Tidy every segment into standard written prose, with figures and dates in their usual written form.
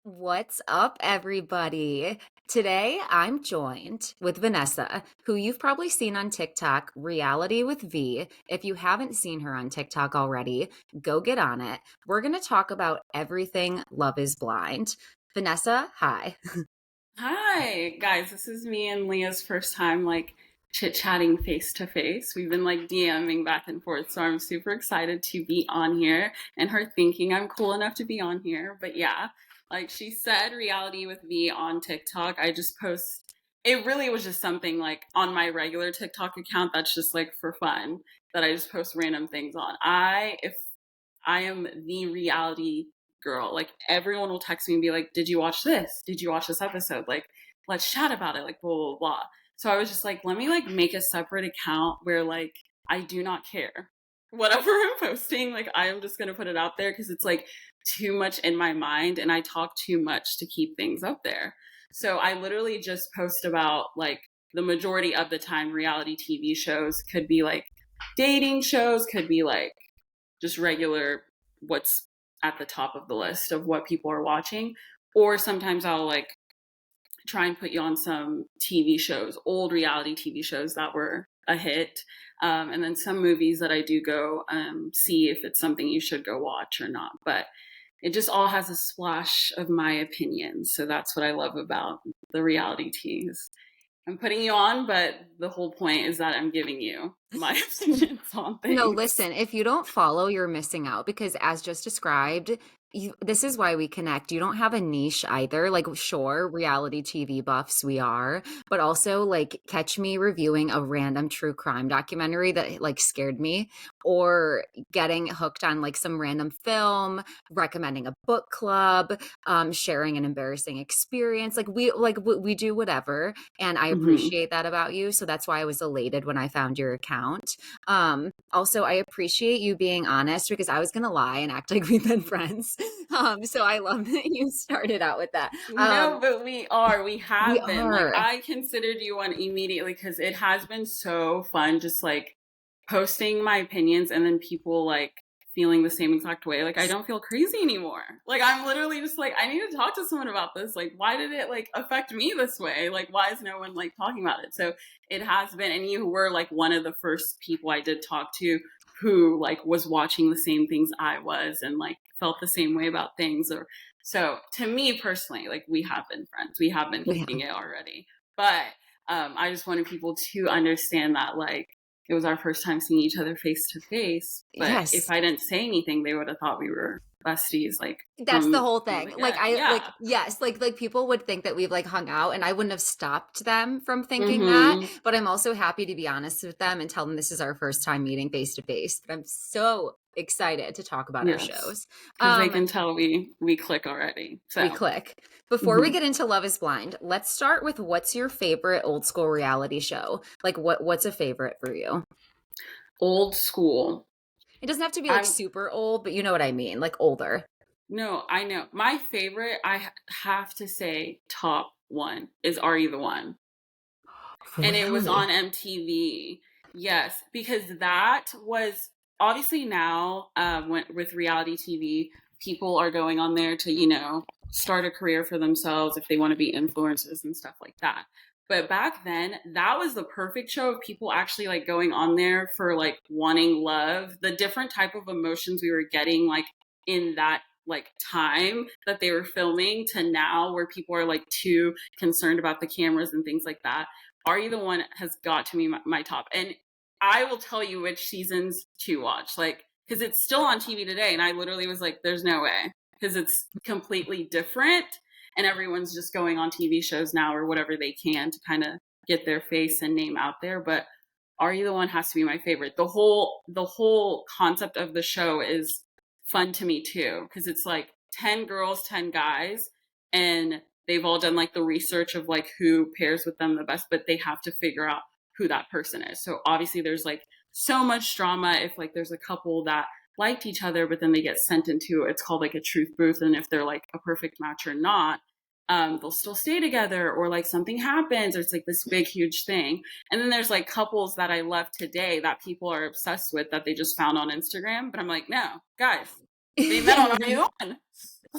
What's up, everybody? Today, I'm joined with Vanessa, who you've probably seen on TikTok, Reality with V. If you haven't seen her on TikTok already, go get on it. We're going to talk about everything Love is Blind. Vanessa, hi. Hi, guys. This is me and Leah's first time chit-chatting face to face. We've been DMing back and forth, so I'm super excited to be on here and her thinking I'm cool enough to be on here. But yeah, like she said, reality with me on TikTok. I just post it really was just something like on my regular TikTok account that's just like for fun that I just post random things on. If I am the reality girl. Like everyone will text me and be like, "Did you watch this? Did you watch this episode? Like, let's chat about it." Like blah blah blah. So I was just like, let me make a separate account where I do not care. Whatever I'm posting, I am just gonna put it out there because it's like too much in my mind and I talk too much to keep things up there. So I literally just post about the majority of the time reality TV shows could be like dating shows, could be like just regular what's at the top of the list of what people are watching. Or sometimes I'll try and put you on some TV shows, old reality TV shows that were a hit. And then some movies that I do go see if it's something you should go watch or not. But it just all has a splash of my opinion. So that's what I love about the reality teas. I'm putting you on, but the whole point is that I'm giving you my opinions on No, things. listen, if you don't follow, you're missing out because, as just described, this is why we connect. You don't have a niche either. Like, sure, reality TV buffs we are, but also like catch me reviewing a random true crime documentary that like scared me, or getting hooked on like some random film, recommending a book club, sharing an embarrassing experience. We do whatever, and I Hmm. appreciate that about you. So that's why I was elated when I found your account. Also, I appreciate you being honest because I was gonna lie and act like we've been friends. So I love that you started out with that. No, but we We have been. Like, are. I considered you one immediately because it has been so fun just posting my opinions and then people feeling the same exact way. Like, I don't feel crazy anymore. Like, I'm literally just I need to talk to someone about this. Like, why did it affect me this way? Like, why is no one talking about it? So it has been, and you were one of the first people I did talk to who was watching the same things I was and felt the same way about things. Or so to me personally, we have been friends. We have been We kicking have. it already. But I just wanted people to understand that it was our first time seeing each other face to face. But if Yes. I didn't say anything, they would have thought we were besties That's the whole from thing. the Like get. I Yeah. like yes, like people would think that we've like hung out and I wouldn't have stopped them from thinking that, Mm-hmm. but I'm also happy to be honest with them and tell them this is our first time meeting face to face. But I'm so excited to talk about our Yes. shows. Because they Um can tell we click already. we So. click. Before we Mm-hmm. get into Love is Blind, let's start with what's your favorite old school reality show? Like what's a favorite for you? Old school. It doesn't have to be like I'm super old, but you know what I mean, like older. No, I know. My favorite, have to say, top one is Are You the One? And it was Really? on MTV. Yes, because that was obviously now with reality TV, people are going on there to, start a career for themselves if they want to be influencers and stuff like that. But back then, that was the perfect show of people actually going on there for wanting love, the different type of emotions we were getting in that time that they were filming to now where people are too concerned about the cameras and things like that. Are You the One has got to be my top. And I will tell you which seasons to watch. Because it's still on TV today. And I literally was like, there's no way. Because it's completely different. And everyone's just going on TV shows now or whatever they can to kind of get their face and name out there. But Are You the One has to be my favorite. The whole concept of the show is fun to me too. Because it's 10 girls, 10 guys. And they've all done the research of who pairs with them the best, but they have to figure out who that person is. So obviously there's so much drama if there's a couple that liked each other, but then they get sent into it's called a truth booth, and if they're a perfect match or not, they'll still stay together or something happens or it's this big huge thing. And then there's couples that I love today that people are obsessed with that they just found on Instagram, but I'm like, no, guys, they met on Are You the One?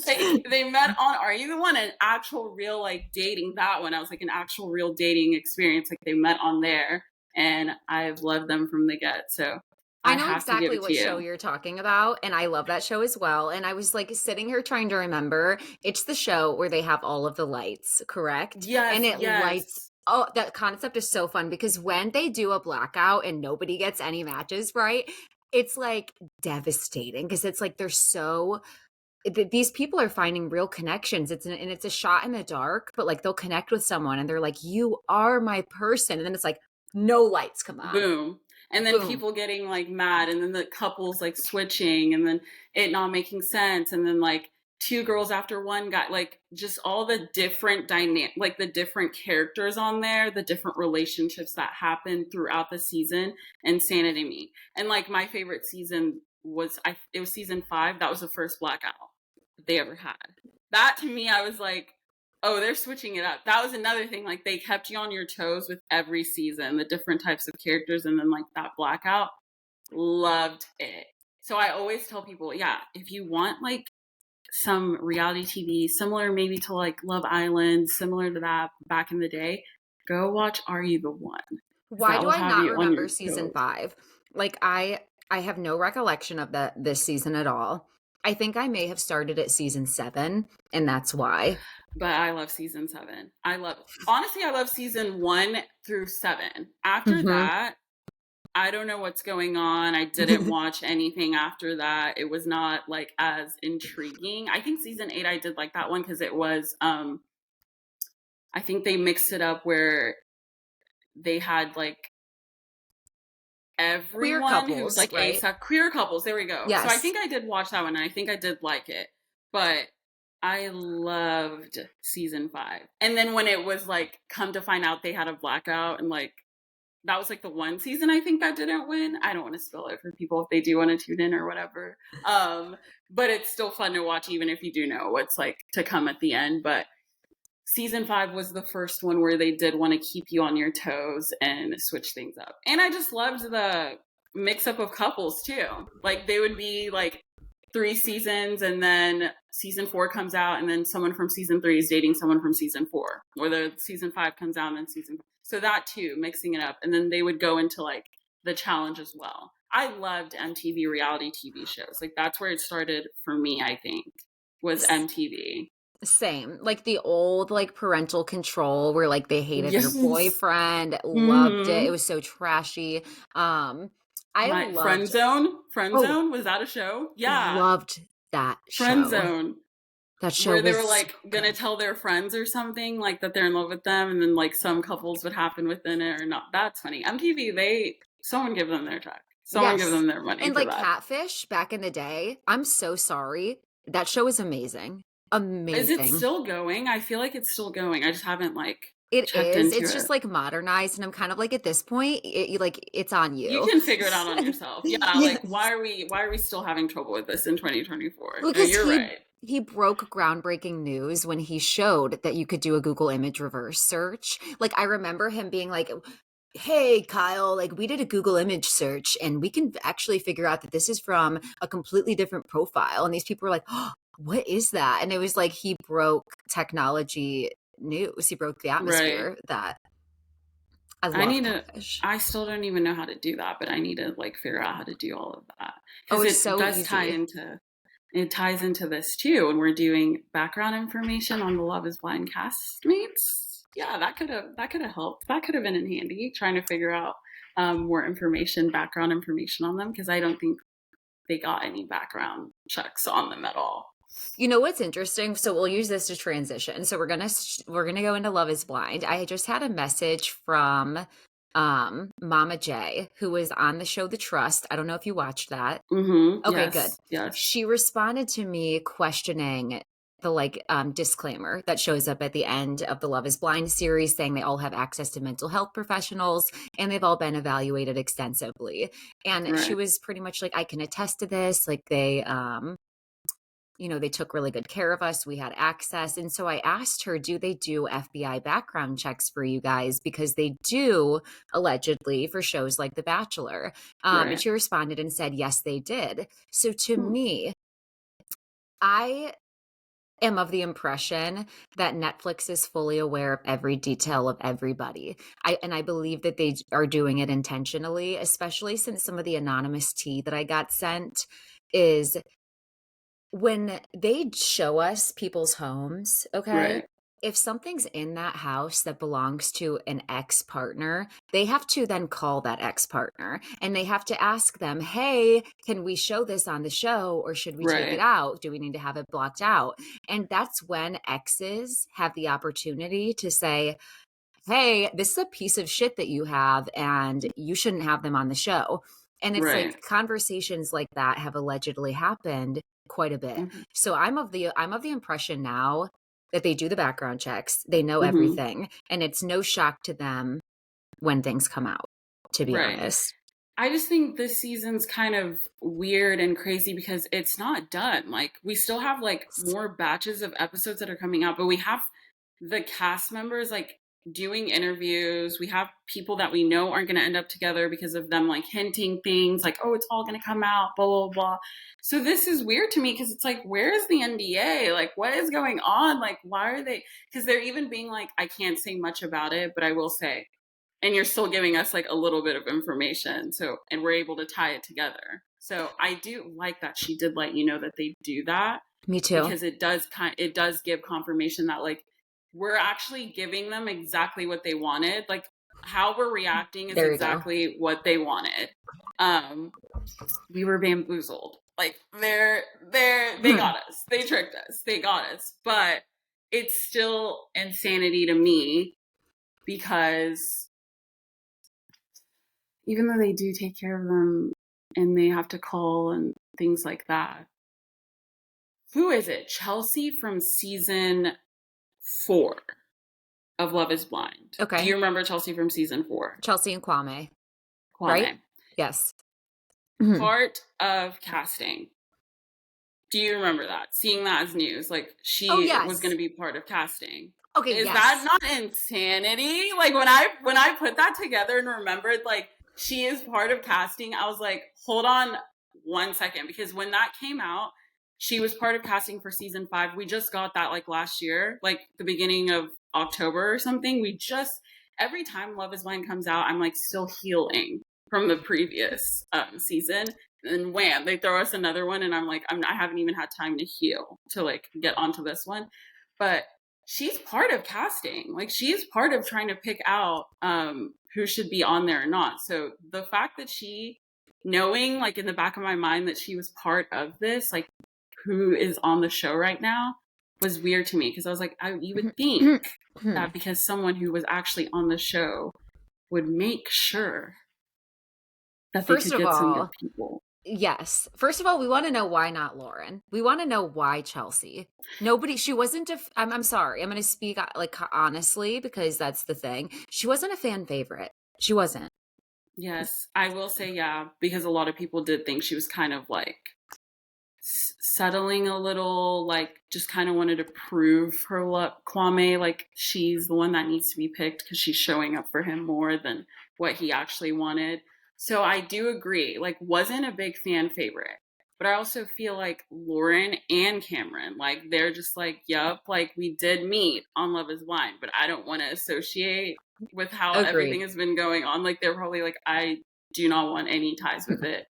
Like they met on Are You the One? An actual real like dating. That one I was like an actual real dating experience. Like they met on there, and I've loved them from the get. So I I know have to give exactly it to what show you. you're talking about, and I love that show as well. And I was like sitting here trying to remember. It's the show where they have all of the lights, correct? And Yes, it lights. yes. Oh, that concept is so fun because when they do a blackout and nobody gets any matches, right? It's like devastating because it's like they're so these people are finding real connections. And it's a shot in the dark, but like they'll connect with someone and they're like, "You are my person," and then it's like no lights come on, Boom. And then boom. people getting like mad, and then the couples like switching, and then it not making sense, and then like two girls after one guy, like just all the different dynamic, like the different characters on there, the different relationships that happen throughout the season, insanity me. And like my favorite season was it was season 5. That was the first blackout they ever had. That to me, I was like, oh, they're switching it up. That was another thing. Like they kept you on your toes with every season, the different types of characters, and then like that blackout. Loved it. So I always tell people, yeah, if you want like some reality TV similar maybe to like Love Island, similar to that back in the day, go watch Are You the One? Because Why that do will I have not you on your remember season toes. 5? Like I have no recollection of that this season at all. I think I may have started at season 7 and that's why. But I love season 7. Honestly, I love season 1 through 7. After Mhm. that, I don't know what's going on. I didn't watch anything after that. It was not like as intriguing. I think season 8 I did like that one because it was I think they mixed it up where they had like Queer everyone who's couples, like right? ASAP queer couples. There we go. So I Yes. think I did watch that one, and I think I did like it. But I loved season 5. And then when it was like come to find out they had a blackout, and like that was like the one season I think that didn't win. I don't want to spill it for people if they do want to tune in or whatever. But it's still fun to watch even if you do know what's like to come at the end. But season 5 was the first one where they did want to keep you on your toes and switch things up. And I just loved the mix up of couples too. Like they would be like 3 seasons, and then season 4 comes out, and then someone from season 3 is dating someone from season 4, or the season 5 comes out and then season 4. So that too, mixing it up. And then they would go into like the challenge as well. I loved MTV reality TV shows. Like that's where it started for me, I think, was S- MTV. Same. Like the old like parental control where like they hated their Yes. boyfriend, loved it. It Mm-hmm. was so trashy. Um I My Friend loved Zone. Friend oh, Zone, was that a show? Yeah. loved that Friend show. Zone. That show Where they was were so like gonna good. tell their friends or something, like that they're in love with them, and then like some couples would happen within it or not. That's funny. MTV, they someone give them their check. Someone give Yes. them their money And for like that. Catfish back in the day, I'm so sorry. That show is amazing. Is it Amazing. still going? I feel like it's still going. I just haven't like It checked is. into It's just it. like modernized, and I'm kind of like at this point, like it's on You you. can figure it out on yourself. Yeah, like Yes. why are we still having trouble with this in 2024? No, Because you're right. he broke groundbreaking news when he showed that you could do a Google image reverse search. Like I remember him being like, "Hey Kyle, like we did a Google image search and we can actually figure out that this is from a completely different profile." And these people were like, "Oh, what is that?" And it was like he broke technology news. He broke the Right. atmosphere that I I love need to. Catfish. I still don't even know how to do that, but I need to like figure out how to do all of that Oh, because it's it so does tie easy. into. It ties into this too, and we're doing background information on the Love Is Blind castmates. Yeah, that could have helped. That could have been in handy trying to figure out more information, background information on them because I don't think they got any background checks on them at all. You know what's interesting? So we'll use this to transition. So we're gonna go into Love Is Blind. I just had a message from Mama J, who was on the show The Trust. I don't know if you watched that. Mm-hmm. Okay, good. Yes. Yes. She responded to me questioning the like disclaimer that shows up at the end of the Love Is Blind series saying they all have access to mental health professionals and they've all been evaluated extensively. And she Right. was pretty much like, I can attest to this. Like they took really good care of us. We had access. And so I asked her, do they do FBI background checks for you guys? Because they do allegedly for shows like The Bachelor. And Right. she responded and said, yes, they did. So to Hmm. me, I am of the impression that Netflix is fully aware of every detail of everybody. I believe that they are doing it intentionally, especially since some of the anonymous tea that I got sent is when they show us people's homes, okay? Right. If something's in that house that belongs to an ex-partner, they have to then call that ex-partner and they have to ask them, "Hey, can we show this on the show or should we take it Right. out? Do we need to have it blocked out?" And that's when exes have the opportunity to say, "Hey, this is a piece of shit that you have and you shouldn't have them on the show." And it's like Right. conversations like that have allegedly happened quite a bit. Mhm. So I'm of the impression now that they do the background checks, they know Mhm. everything, and it's no shock to them when things come out, to be Right. honest. I just think this season's kind of weird and crazy because it's not done. Like, we still have like more batches of episodes that are coming out, but we have the cast members like doing interviews. We have people that we know aren't going to end up together because of them like hinting things like, oh, it's all going to come out, blah, blah, blah. So this is weird to me because it's like, where is the NDA? Like, what is going on? Like, why are they? Because they're even being like, I can't say much about it, but I will say, and you're still giving us like a little bit of information, so and we're able to tie it together. So I do like that she did let you know that they do that, Me too. because it does give confirmation that like we're actually giving them exactly what they wanted. Like, how we're reacting is There you go. exactly what they wanted. um we were bamboozled. Like, they got us, they tricked us, they got us, but it's still insanity to me because even though they do take care of them and they have to call and things like that. Who is it? Chelsea from season 4 of Love is Blind. Do Okay. you remember Chelsea from season 4? Chelsea and Kwame, right? Kwame. Yes. Mhm. Part of casting. Do you remember that? Seeing that as news, like Oh, she was going yes. to be part of casting. Okay, Is that yes. not insanity? Like, when I put that together and remembered like she is part of casting, I was like, hold on 1 second, because when that came out, she was part of casting for season 5. We just got that like last year, like the beginning of October or something. We just Every time Love is Blind comes out, I'm like still healing from the previous season, and wham, they throw us another one, and I'm like, I haven't even had time to heal to like get onto this one. But she's part of casting. Like, she's part of trying to pick out who should be on there or not. So the fact that she, knowing like in the back of my mind that she was part of this, like who is on the show right now, was weird to me, because I was like, you would think that because someone who was actually on the show would make sure that they First could of get some good all, people. yes. First of all, we want to know why not Lauren. We want to know why Chelsea. Nobody, she wasn't I'm sorry. I'm going to speak like honestly because that's the thing. She wasn't a fan favorite. She wasn't. Yes, I will say, yeah, because a lot of people did think she was kind of like settling a little, like just kind of wanted to prove her luck. Kwame, like she's the one that needs to be picked because she's showing up for him more than what he actually wanted. So I do agree, like wasn't a big fan favorite. But I also feel like Lauren and Cameron, like they're just like, yup, like we did meet on Love is Blind, but I don't want to associate with how everything Agreed. has been going on. Like they're probably like, I do not want any ties with it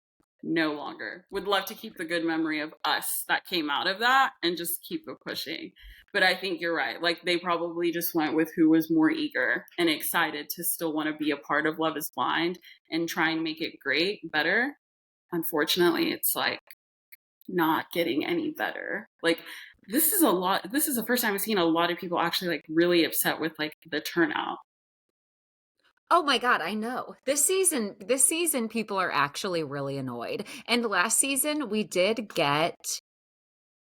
no longer. Would love to keep the good memory of us that came out of that and just keep it pushing. But I think you're right. Like they probably just went with who was more eager and excited to still want to be a part of Love is Blind and try and make it great, better. Unfortunately, it's like not getting any better. Like, this is a lot. This is the first time I've seen a lot of people actually like really upset with like the turnout. Oh my God, I know. This season people are actually really annoyed. And last season we did get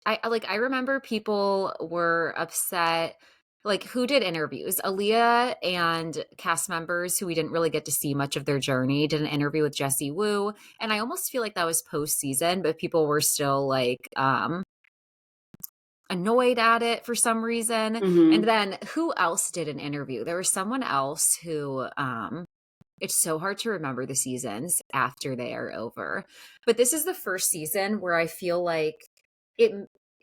I remember people were upset like who did interviews? Aaliyah and cast members who we didn't really get to see much of their journey did an interview with Jessie Woo. And I almost feel like that was post season, but people were still like annoyed at it for some reason. And Mm-hmm. then who else did an interview? There was someone else who it's so hard to remember the seasons after they are over. But this is the first season where I feel like it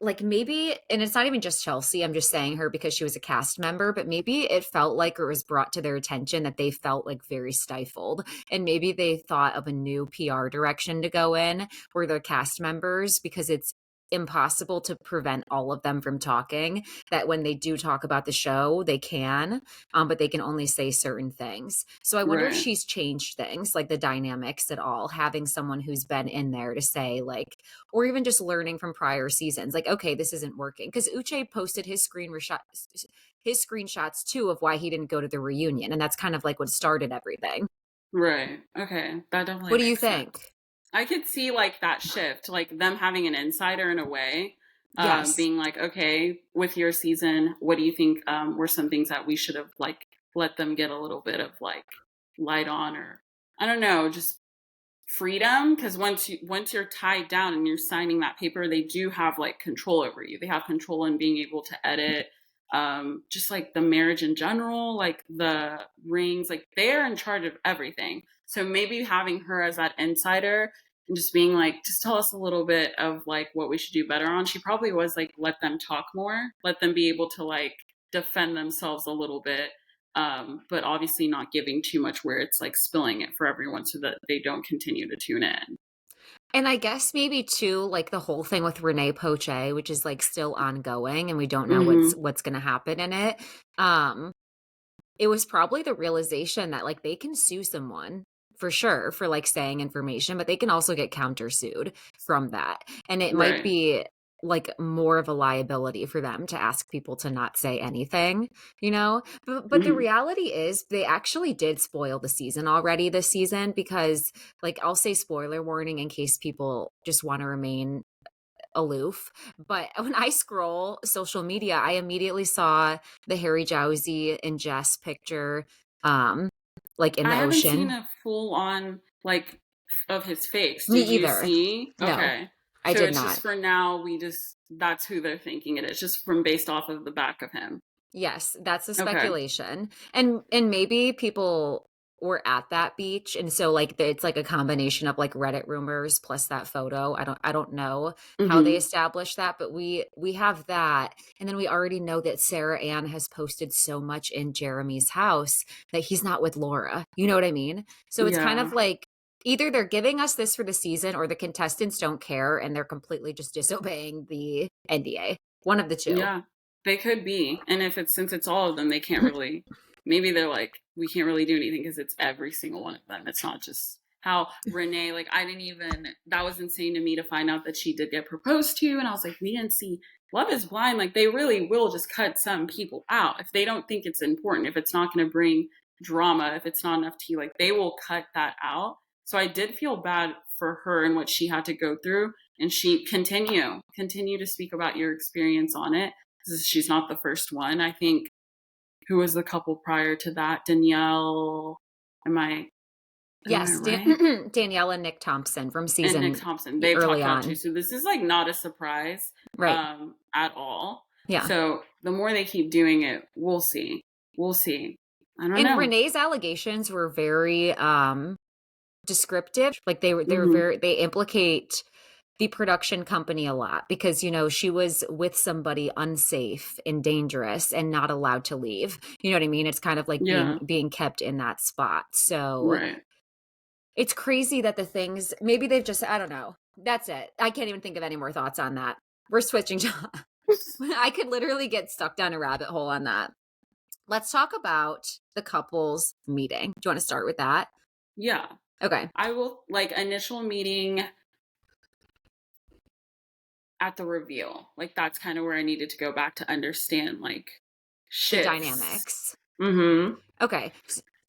like maybe, and it's not even just Chelsea, I'm just saying her because she was a cast member, but maybe it felt like it was brought to their attention that they felt like very stifled. And maybe they thought of a new PR direction to go in for their cast members because it's impossible to prevent all of them from talking. That when they do talk about the show, they can, but they can only say certain things. So I wonder if Right. she's changed things, like the dynamics at all, having someone who's been in there to say, like, or even just learning from prior seasons, like, okay, this isn't working. Because Uche posted his screenshots too of why he didn't go to the reunion, and that's kind of like what started everything. Right. Okay. That definitely What do you makes sense. think? I could see like that shift, like them having an insider in a way, Yes. being like, okay, with your season, what do you think were some things that we should have like let them get a little bit of like light on, or I don't know, just freedom, because once you're tied down and you're signing that paper, they do have like control over you. They have control in being able to edit, just like the marriage in general, like the rings, like they're in charge of everything. So maybe having her as that insider and just being like, just tell us a little bit of like what we should do better on. She probably was like, let them talk more, let them be able to like defend themselves a little bit, but obviously not giving too much where it's like spilling it for everyone so that they don't continue to tune in. And I guess maybe too, like the whole thing with Renee Poche, which is like still ongoing, and we don't know Mm-hmm. what's going to happen in it. Um, it was probably the realization that like they can sue someone for sure for like saying information, but they can also get countersued from that. And it might Right. be like more of a liability for them to ask people to not say anything, you know? But the Mm-hmm. reality is they actually did spoil the season already this season because like I'll say spoiler warning in case people just want to remain aloof. But when I scroll social media, I immediately saw the Harry Jowsey and Jess picture, um, like in I the haven't seen ocean. a full on like of his face. Me Did you either. see? No, Okay. I So did it's not. just for now, we just, that's who they're thinking it is, just from based off of the back of him. Yes, that's the Okay. speculation. And maybe people were at that beach and so like it's like a combination of like Reddit rumors plus that photo. I don't know how they Mm-hmm. established that, but we have that. And then we already know that Sarah Ann has posted so much in Jeremy's house that he's not with Laura. You know what I mean? So it's kind Yeah. of like either they're giving us this for the season or the contestants don't care and they're completely just disobeying the NDA. One of the two. Yeah, they could be. And if it's, since it's all of them, they can't really, maybe they're like, we can't really do anything because it's every single one of them. It's not just how Renee, like, I didn't even, that was insane to me to find out that she did get proposed to. And I was like, we didn't see Love is Blind. Like, they really will just cut some people out if they don't think it's important, if it's not going to bring drama, if it's not enough tea, like, they will cut that out. So I did feel bad for her and what she had to go through, and she continue to speak about your experience on it, because she's not the first one. I think, who was the couple prior to that? Danielle, am i am I Yes, right? Danielle and Nick Thompson from And Nick season Thompson, they've early talked about it too, on. so this is like not a surprise Right. at all. Yeah. So the more they keep doing it, we'll see. I don't And know. Renee's allegations were very descriptive. Like they were Hmm. very they implicate the production company a lot because she was with somebody unsafe and dangerous and not allowed to leave. You know what I mean? It's kind of like being Yeah. being kept in that spot. So Right. it's crazy that the things maybe they've just I don't know. That's it. I can't even think of any more thoughts on that. We're switching to I could literally get stuck down a rabbit hole on that. Let's talk about the couples meeting. Do you want to start with that? Yeah. Okay. I will, like, initial meeting at the reveal. Like, that's kind of where I needed to go back to understand like The shifts. dynamics. Mm-hmm. Okay.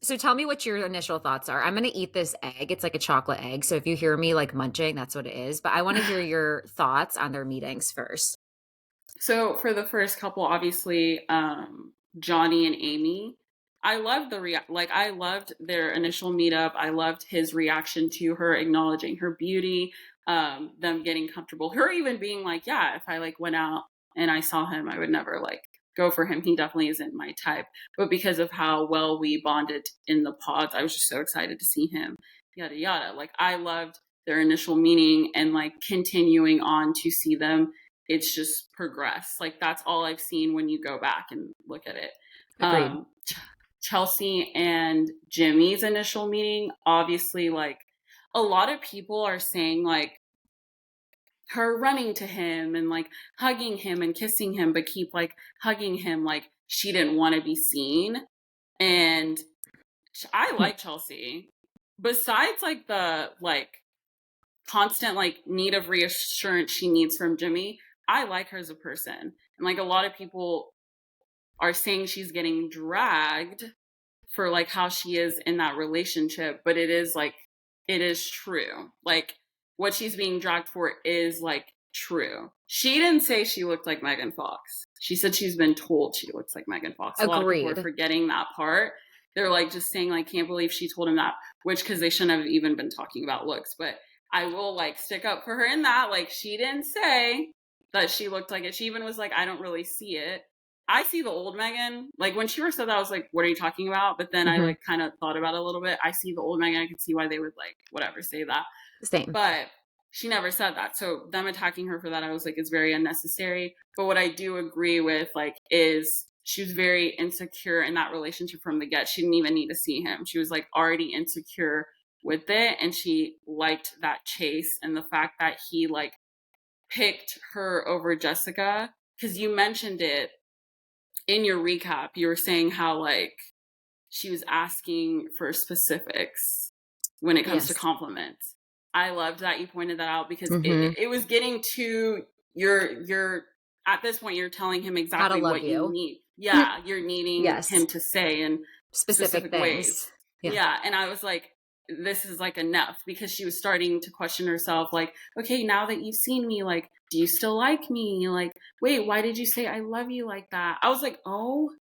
So tell me what your initial thoughts are. I'm going to eat this egg. It's like a chocolate egg. So if you hear me like munching, that's what it is. But I want to hear your thoughts on their meetings first. So for the first couple, obviously, Johnny and Amy, I loved like I loved their initial meetup. I loved his reaction to her acknowledging her beauty, them getting comfortable, her even being like, yeah, if I like went out and I saw him, I would never like go for him. He definitely isn't my type. But because of how well we bonded in the pods, I was just so excited to see him. Yada yada. Like, I loved their initial meeting and like continuing on to see them it's just progressed. Like that's all I've seen when you go back and look at it. Agreed. Chelsea and Jimmy's initial meeting, obviously, like a lot of people are saying like her running to him and like hugging him and kissing him, but keep like hugging him like she didn't want to be seen. And I like Chelsea. Besides like the like constant like need of reassurance she needs from Jimmy, I like her as a person. And like a lot of people are saying she's getting dragged for like how she is in that relationship, but it is like it is true. Like what she's being dragged for is like true. She didn't say she looked like Megan Fox. She said she's been told she looks like Megan Fox. A lot of people are Agreed. forgetting that part. They're like just saying like can't believe she told him that, which because they shouldn't have even been talking about looks. But I will like stick up for her in that. Like she didn't say that she looked like it. She even was like, I don't really see it. I see the old Megan. Like when she first said that, I was like, what are you talking about? But then I Mm-hmm. like kind of thought about it a little bit. I see the old Megan. I could see why they would like whatever say that. Same. But she never said that. So them attacking her for that, I was like, it's very unnecessary. But what I do agree with like is she was very insecure in that relationship from the get. She didn't even need to see him. She was like already insecure with it. And she liked that chase and the fact that he like picked her over Jessica. Because you mentioned it in your recap, you were saying how like she was asking for specifics when it comes to Yes. compliments. I loved that you pointed that out because Mm-hmm. it was getting to your at this point you're telling him How to exactly love what you you. need. Yeah, you're needing Yes. him to say in Specific specific things. ways. Yeah. Yeah, and I was like this is like enough because she was starting to question herself like, okay, now that you've seen me, like, do you still like me? Like, wait, why did you say I love you like that? I was like, oh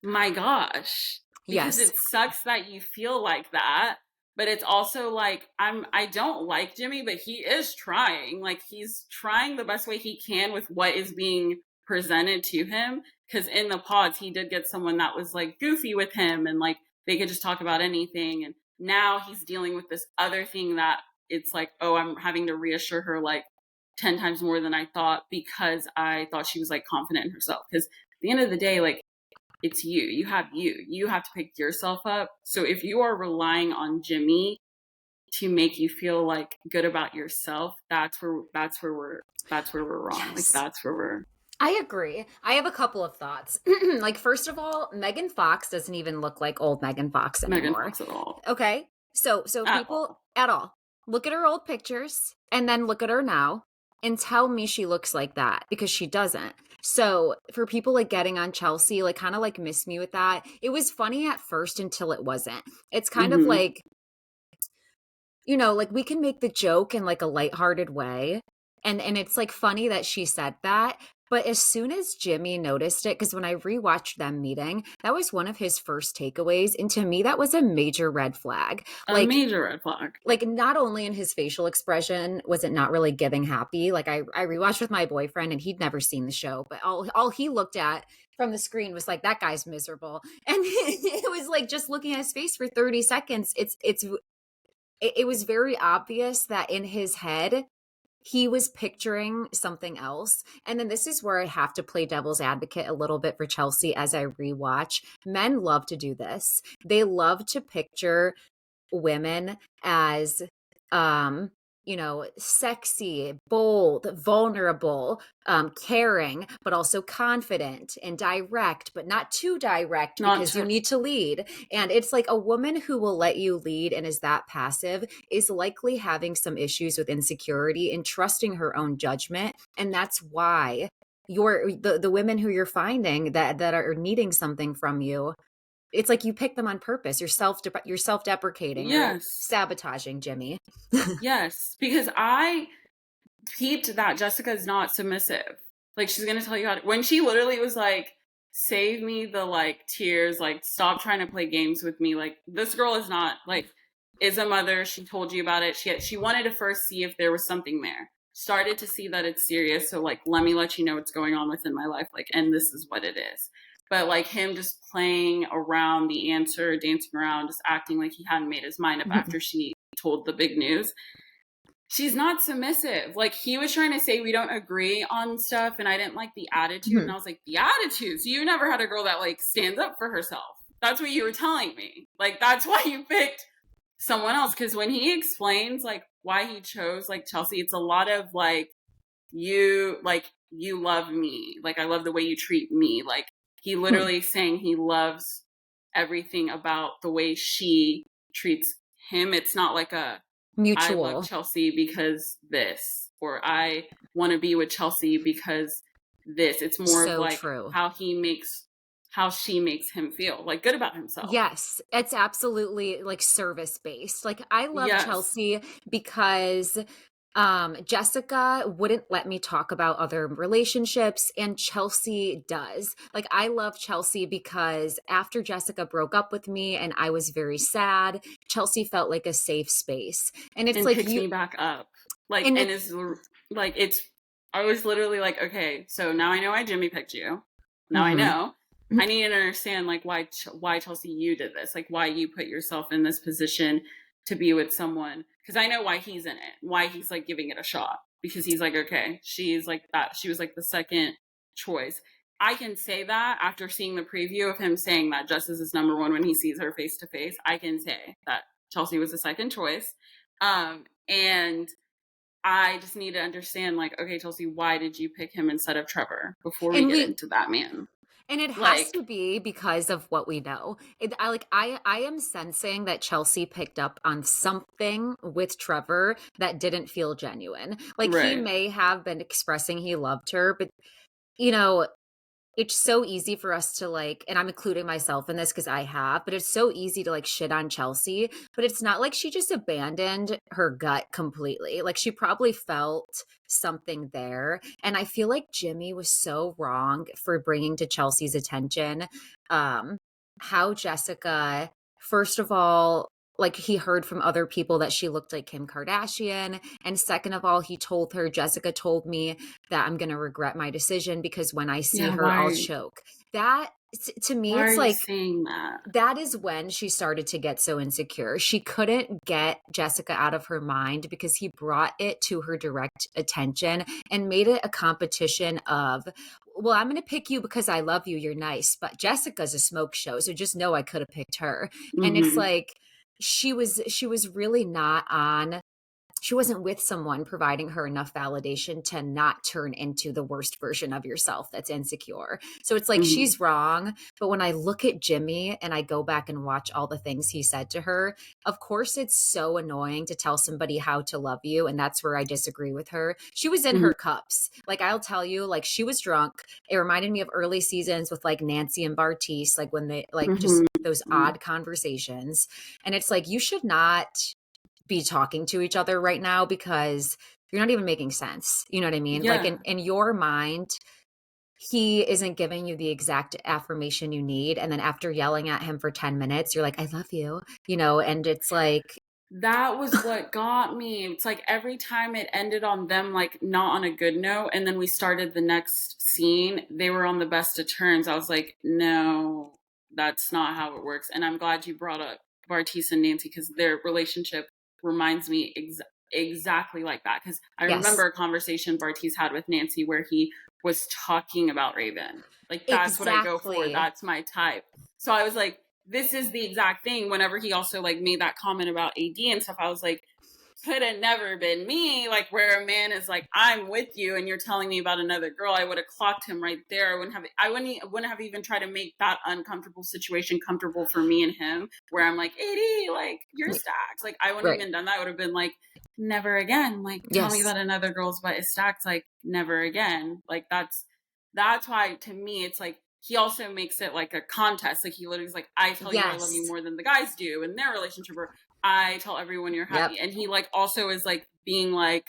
my gosh, because Yes. it sucks that you feel like that, but it's also like I don't like Jimmy, but he is trying. Like he's trying the best way he can with what is being presented to him because in the pods he did get someone that was like goofy with him and like they could just talk about anything, and now he's dealing with this other thing that it's like, oh, I'm having to reassure her like 10 times more than I thought because I thought she was like confident in herself, because at the end of the day, like it's you. You have to pick yourself up. So if you are relying on Jimmy to make you feel like good about yourself, that's where we're wrong. Like Yes. that's where we're I agree. I have a couple of thoughts. Like, first of all, Megan Fox doesn't even look like old Megan Fox Megan anymore. Fox at all. Okay. So At people all. at all, look at her old pictures and then look at her now and tell me she looks like that, because she doesn't. So for people like getting on Chelsea, like kind of like miss me with that. It was funny at first until it wasn't. It's kind of Mm-hmm. like, like we can make the joke in like a lighthearted way. And it's like funny that she said that. But as soon as Jimmy noticed it, because when I rewatched them meeting, that was one of his first takeaways. And to me, that was a major red flag. A major red flag. Like not only in his facial expression was it not really giving happy. Like I rewatched with my boyfriend and he'd never seen the show, but all he looked at from the screen was like, that guy's miserable. And it was like just looking at his face for 30 seconds. It was very obvious that in his head he was picturing something else. And then this is where I have to play devil's advocate a little bit for Chelsea as I rewatch. Men love to do this. They love to picture women as sexy, bold, vulnerable, caring, but also confident and direct, but not too direct Not because you to need to lead. And it's like a woman who will let you lead and is that passive is likely having some issues with insecurity and trusting her own judgment. And that's why the women who you're finding that are needing something from you, it's like you pick them on purpose. You're self-deprecating or yes. sabotaging Jimmy. Yes. Because I peeped that Jessica is not submissive. Like she's gonna tell you how to, when she literally was like, save me the like tears, like stop trying to play games with me. Like this girl is not like is a mother. She told you about it. She wanted to first see if there was something there. Started to see that it's serious. So like let me let you know what's going on within my life. Like, and this is what it is. But like him just playing around the answer, dancing around, just acting like he hadn't made his mind up after she told the big news, she's not submissive. Like, he was trying to say we don't agree on stuff, and I didn't like the attitude. And Mhm. I was like, the attitude? So you never had a girl that, like, stands up for herself. That's what you were telling me. Like, that's why you picked someone else. Because when he explains, like, why he chose, like, Chelsea, it's a lot of, like, you love me. Like, I love the way you treat me. Like, he Hmm. literally saying he loves everything about the way she treats him. It's not like I love Mutual. Chelsea because this, or I want to be with Chelsea because this. It's more of So like true. how she makes him feel, like, good about himself. Yes, it's absolutely like service based. Like I love Yes. Chelsea because Jessica wouldn't let me talk about other relationships and Chelsea does. Like I love Chelsea because after Jessica broke up with me and I was very sad, Chelsea felt like a safe space. And it's And like picks you me back up. Like, and and it's is like, it's, I was literally like, okay, so now I know why Jimmy picked you. Now I mhm. know. I need to understand, like, why Chelsea you did this, like why you put yourself in this position to be with someone, because I know why he's in it, why he's like giving it a shot, because he's like, okay, she's like that, she was like the second choice. I can say that after seeing the preview of him saying that Jess is his number one when he sees her face to face. I can say that Chelsea was the second choice. And I just need to understand, like, okay, Chelsea, why did you pick him instead of Trevor before we and get we into that man? And it has Like, to be because of what we know. I am sensing that Chelsea picked up on something with Trevor that didn't feel genuine. Like he right. may have been expressing he loved her, but you know, it's so easy for us to like, and I'm including myself in this because I have, but it's so easy to like shit on Chelsea. But it's not like she just abandoned her gut completely. Like she probably felt something there. And I feel like Jimmy was so wrong for bringing to Chelsea's attention um, how Jessica, first of all, like he heard from other people that she looked like Kim Kardashian. And second of all, he told her, Jessica told me that I'm going to regret my decision because when I see Yeah, her, I'll choke. That to me, why are it's you like saying that? that is when she started to get so insecure. She couldn't get Jessica out of her mind because he brought it to her direct attention and made it a competition of, well, I'm going to pick you because I love you. You're nice. But Jessica's a smoke show. So just know I could have picked her. And it's Mm-hmm. like, she was really not on, she wasn't with someone providing her enough validation to not turn into the worst version of yourself that's insecure. So it's like Mm-hmm. she's wrong. But when I look at Jimmy and I go back and watch all the things he said to her, of course, it's so annoying to tell somebody how to love you. And that's where I disagree with her. She was in Mm-hmm. her cups. Like, I'll tell you, like, she was drunk. It reminded me of early seasons with like Nancy and Bartise, like when they, like, just those Mm-hmm. odd conversations. And it's like, you should not be talking to each other right now because you're not even making sense. You know what I mean? Like Yeah. in your mind, he isn't giving you the exact affirmation you need. And then after yelling at him for 10 minutes, you're like, I love you, and it's like, That was what got me. It's like every time it ended on them, like, not on a good note, and then we started the next scene, they were on the best of terms. I was like, no, that's not how it works. And I'm glad you brought up Bartise and Nancy, because their relationship reminds me exactly like that. Because I remember yes, a conversation Bartise had with Nancy where he was talking about Raven. Like, that's what I go for. exactly. That's my type. So I was like, this is the exact thing. Whenever he also like made that comment about AD and stuff, I was like, could have never been me. Like, where a man is like, I'm with you, and you're telling me about another girl, I would have clocked him right there. I wouldn't have even tried to make that uncomfortable situation comfortable for me and him. Where I'm like, AD, like, you're stacks. Like, I wouldn't have Right. even done that. I would have been like, never again. Like, tell me Yes. about another girl's butt is stacks. Like, never again. Like, that's why, to me, it's like he also makes it like a contest. Like, he literally is like, I tell you I love you Yes. more than the guys do in their relationship, or I tell everyone you're Yep. happy. And he like also is like being like,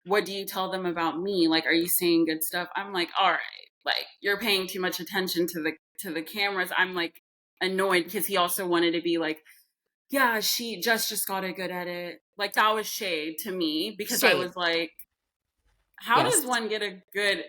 what do you tell them about me? Like, are you saying good stuff? I'm like, all right, like, you're paying too much attention to the cameras. I'm like annoyed because he also wanted to be like, yeah, she just got a good edit. Like, that was shade to me, because I Shade. was like, how Yes. does one get a good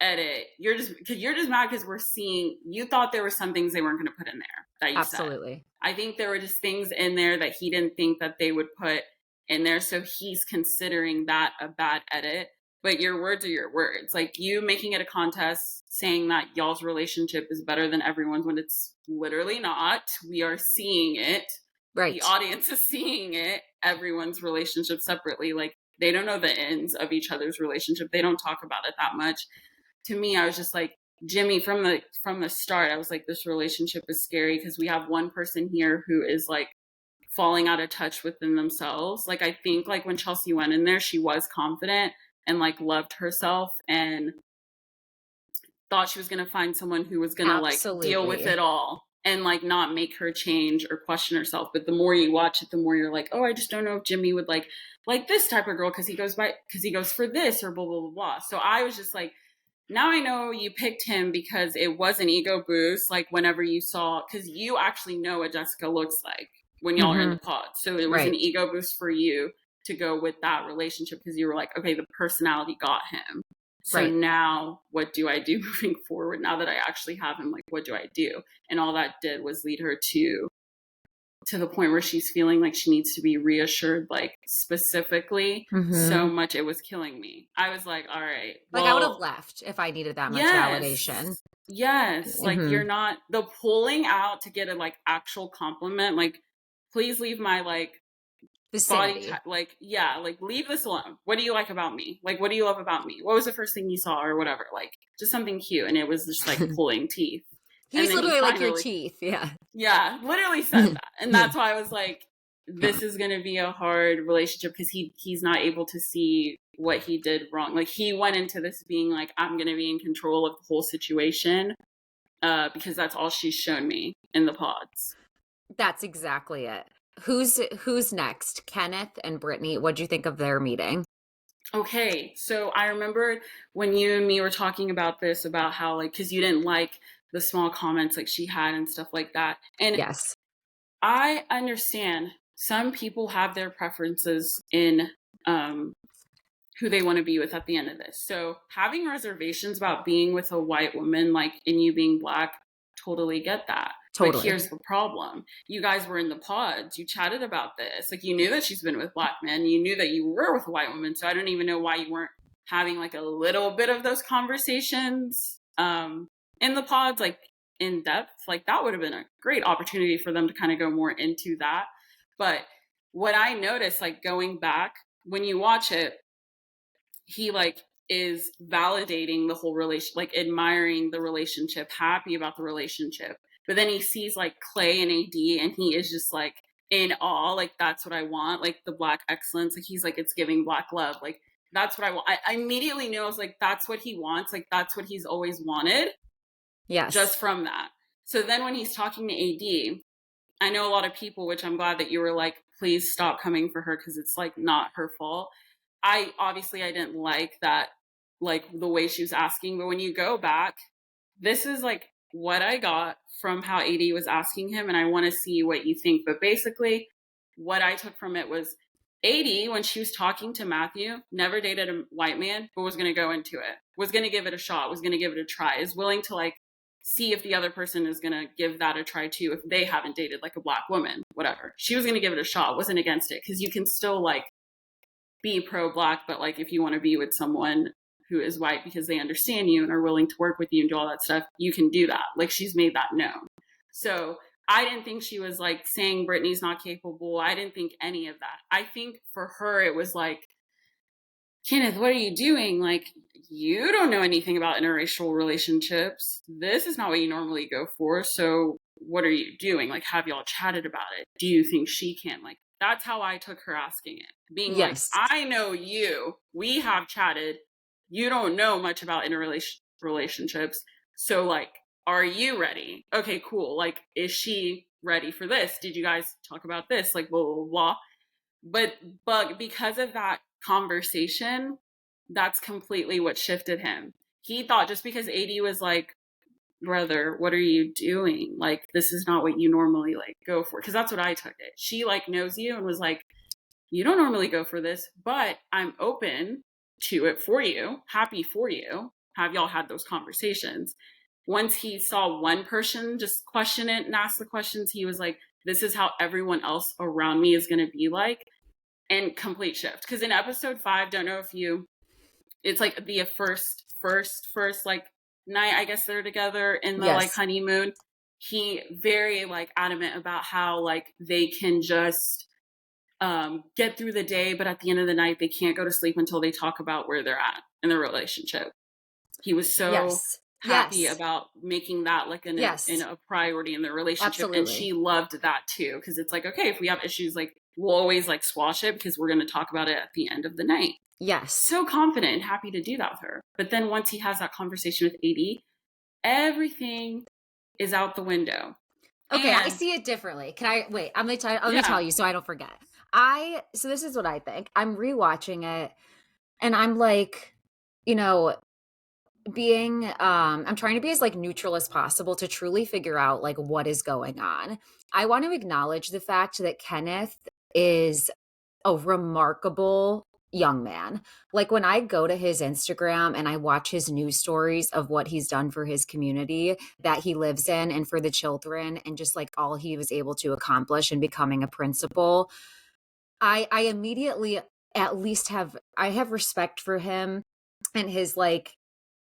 edit? You're just mad because we're seeing, you thought there were some things they weren't going to put in there that you said. Absolutely. I think there were just things in there that he didn't think that they would put in there. So he's considering that a bad edit. But your words are your words. Like, you making it a contest saying that y'all's relationship is better than everyone's when it's literally not. We are seeing it. The Right. audience is seeing it. Everyone's relationship separately. Like, they don't know the ends of each other's relationship. They don't talk about it that much. To me, I was just like, Jimmy, from the start, I was like, this relationship is scary because we have one person here who is like falling out of touch within themselves. Like, I think like when Chelsea went in there, she was confident and like loved herself and thought she was going to find someone who was going to like deal with Absolutely. it all and like not make her change or question herself. But the more you watch it, the more you're like, oh, I just don't know if Jimmy would like this type of girl because he goes for this or blah blah blah blah. So I was just like, now I know you picked him because it was an ego boost. Like, whenever you saw, because you actually know what Jessica looks like when y'all are in the pod. So it was an Right. ego boost for you to go with that relationship because you were like, okay, the personality got him. So Right. now what do I do moving forward? Now that I actually have him, like, what do I do? And all that did was lead her to the point where she's feeling like she needs to be reassured, like specifically so Mm-hmm. much it was killing me. I was like, all right, Like I would have well, left if I needed that much validation. yes. Yes. Like, Mm-hmm. you're not the pulling out to get a like actual compliment. Like, please leave my like body Vicinity. type. Like, yeah, like, leave this alone. What do you like about me? Like, what do you love about me? What was the first thing you saw or whatever? Like, just something cute. And it was just like pulling teeth. And He's then he literally like your finally, teeth. Yeah. yeah, literally said that. And that's why I was like, this is going to be a hard relationship because he's not able to see what he did wrong. Like, he went into this being like, I'm going to be in control of the whole situation because that's all she's shown me in the pods. That's exactly it. Who's next? Kenneth and Brittany. What'd you think of their meeting? Okay, so I remember when you and me were talking about this, about how, like, because you didn't like the small comments like she had and stuff like that. And Yes. I understand some people have their preferences in um, who they want to be with at the end of this. So having reservations about being with a white woman, like, and you being black, totally get that. But Totally. here's the problem. You guys were in the pods. You chatted about this. Like, you knew that she's been with black men. You knew that you were with a white woman. So I don't even know why you weren't having like a little bit of those conversations in the pods, like in depth. Like, that would have been a great opportunity for them to kind of go more into that. But what I noticed, like, going back, when you watch it, he like is validating the whole relation, like admiring the relationship, happy about the relationship. But then he sees like Clay and AD and he is just like in awe, like, that's what I want, like the black excellence. Like, he's like, it's giving black love. Like, that's what I want. I immediately knew, I was like, that's what he wants. Like, that's what he's always wanted, Yes. just from that. So then when he's talking to AD, I know a lot of people, which I'm glad that you were like, please stop coming for her because it's like not her fault. I didn't like that, like the way she was asking, but when you go back, this is like what I got from how AD was asking him, and I want to see what you think. But basically, what I took from it was AD, when she was talking to Matthew, never dated a white man, but was going to go into it, was going to give it a shot, was going to give it a try, is willing to like see if the other person is going to give that a try too, if they haven't dated like a black woman, whatever. She was going to give it a shot, wasn't against it, because you can still like be pro black, but like if you want to be with someone who is white because they understand you and are willing to work with you and do all that stuff, you can do that. Like, she's made that known. So I didn't think she was like saying Brittany's not capable. I didn't think any of that. I think for her, it was like, Kenneth, what are you doing? Like, you don't know anything about interracial relationships. This is not what you normally go for. So what are you doing? Like, have y'all chatted about it? Do you think she can? Like, that's how I took her asking it. Being like, Yes. I know you. We have chatted. You don't know much about interrelation relationships. So, like, are you ready? Okay, cool. Like, is she ready for this? Did you guys talk about this? Like, blah, blah, blah. But because of that conversation, that's completely what shifted him. He thought just because AD was like, brother, what are you doing? Like, this is not what you normally like go for. Because that's what I took it. She like knows you and was like, you don't normally go for this, but I'm open to it for you, happy for you. Have y'all had those conversations? Once he saw one person just question it and ask the questions, he was like, this is how everyone else around me is going to be like. and complete shift. Because in episode 5, don't know if you, it's like the first like night, I guess they're together in the like Yes. honeymoon. He very like adamant about how like they can just get through the day, but at the end of the night, they can't go to sleep until they talk about where they're at in their relationship. He was so Yes. happy Yes. about making that like in Yes. a priority in their relationship, and Absolutely. she loved that too, because it's like, okay, if we have issues, like we'll always like squash it because we're going to talk about it at the end of the night. Yes. So confident and happy to do that with her. But then once he has that conversation with AD, everything is out the window. Okay, I And see it differently. Can I wait? Let me yeah. tell you so I don't forget. So this is what I think. I'm rewatching it and I'm like, you know, I'm trying to be as like neutral as possible to truly figure out like what is going on. I want to acknowledge the fact that Kenneth is a remarkable young man. Like when I go to his Instagram and I watch his news stories of what he's done for his community that he lives in and for the children and just like all he was able to accomplish in becoming a principal, I immediately at least I have respect for him and his like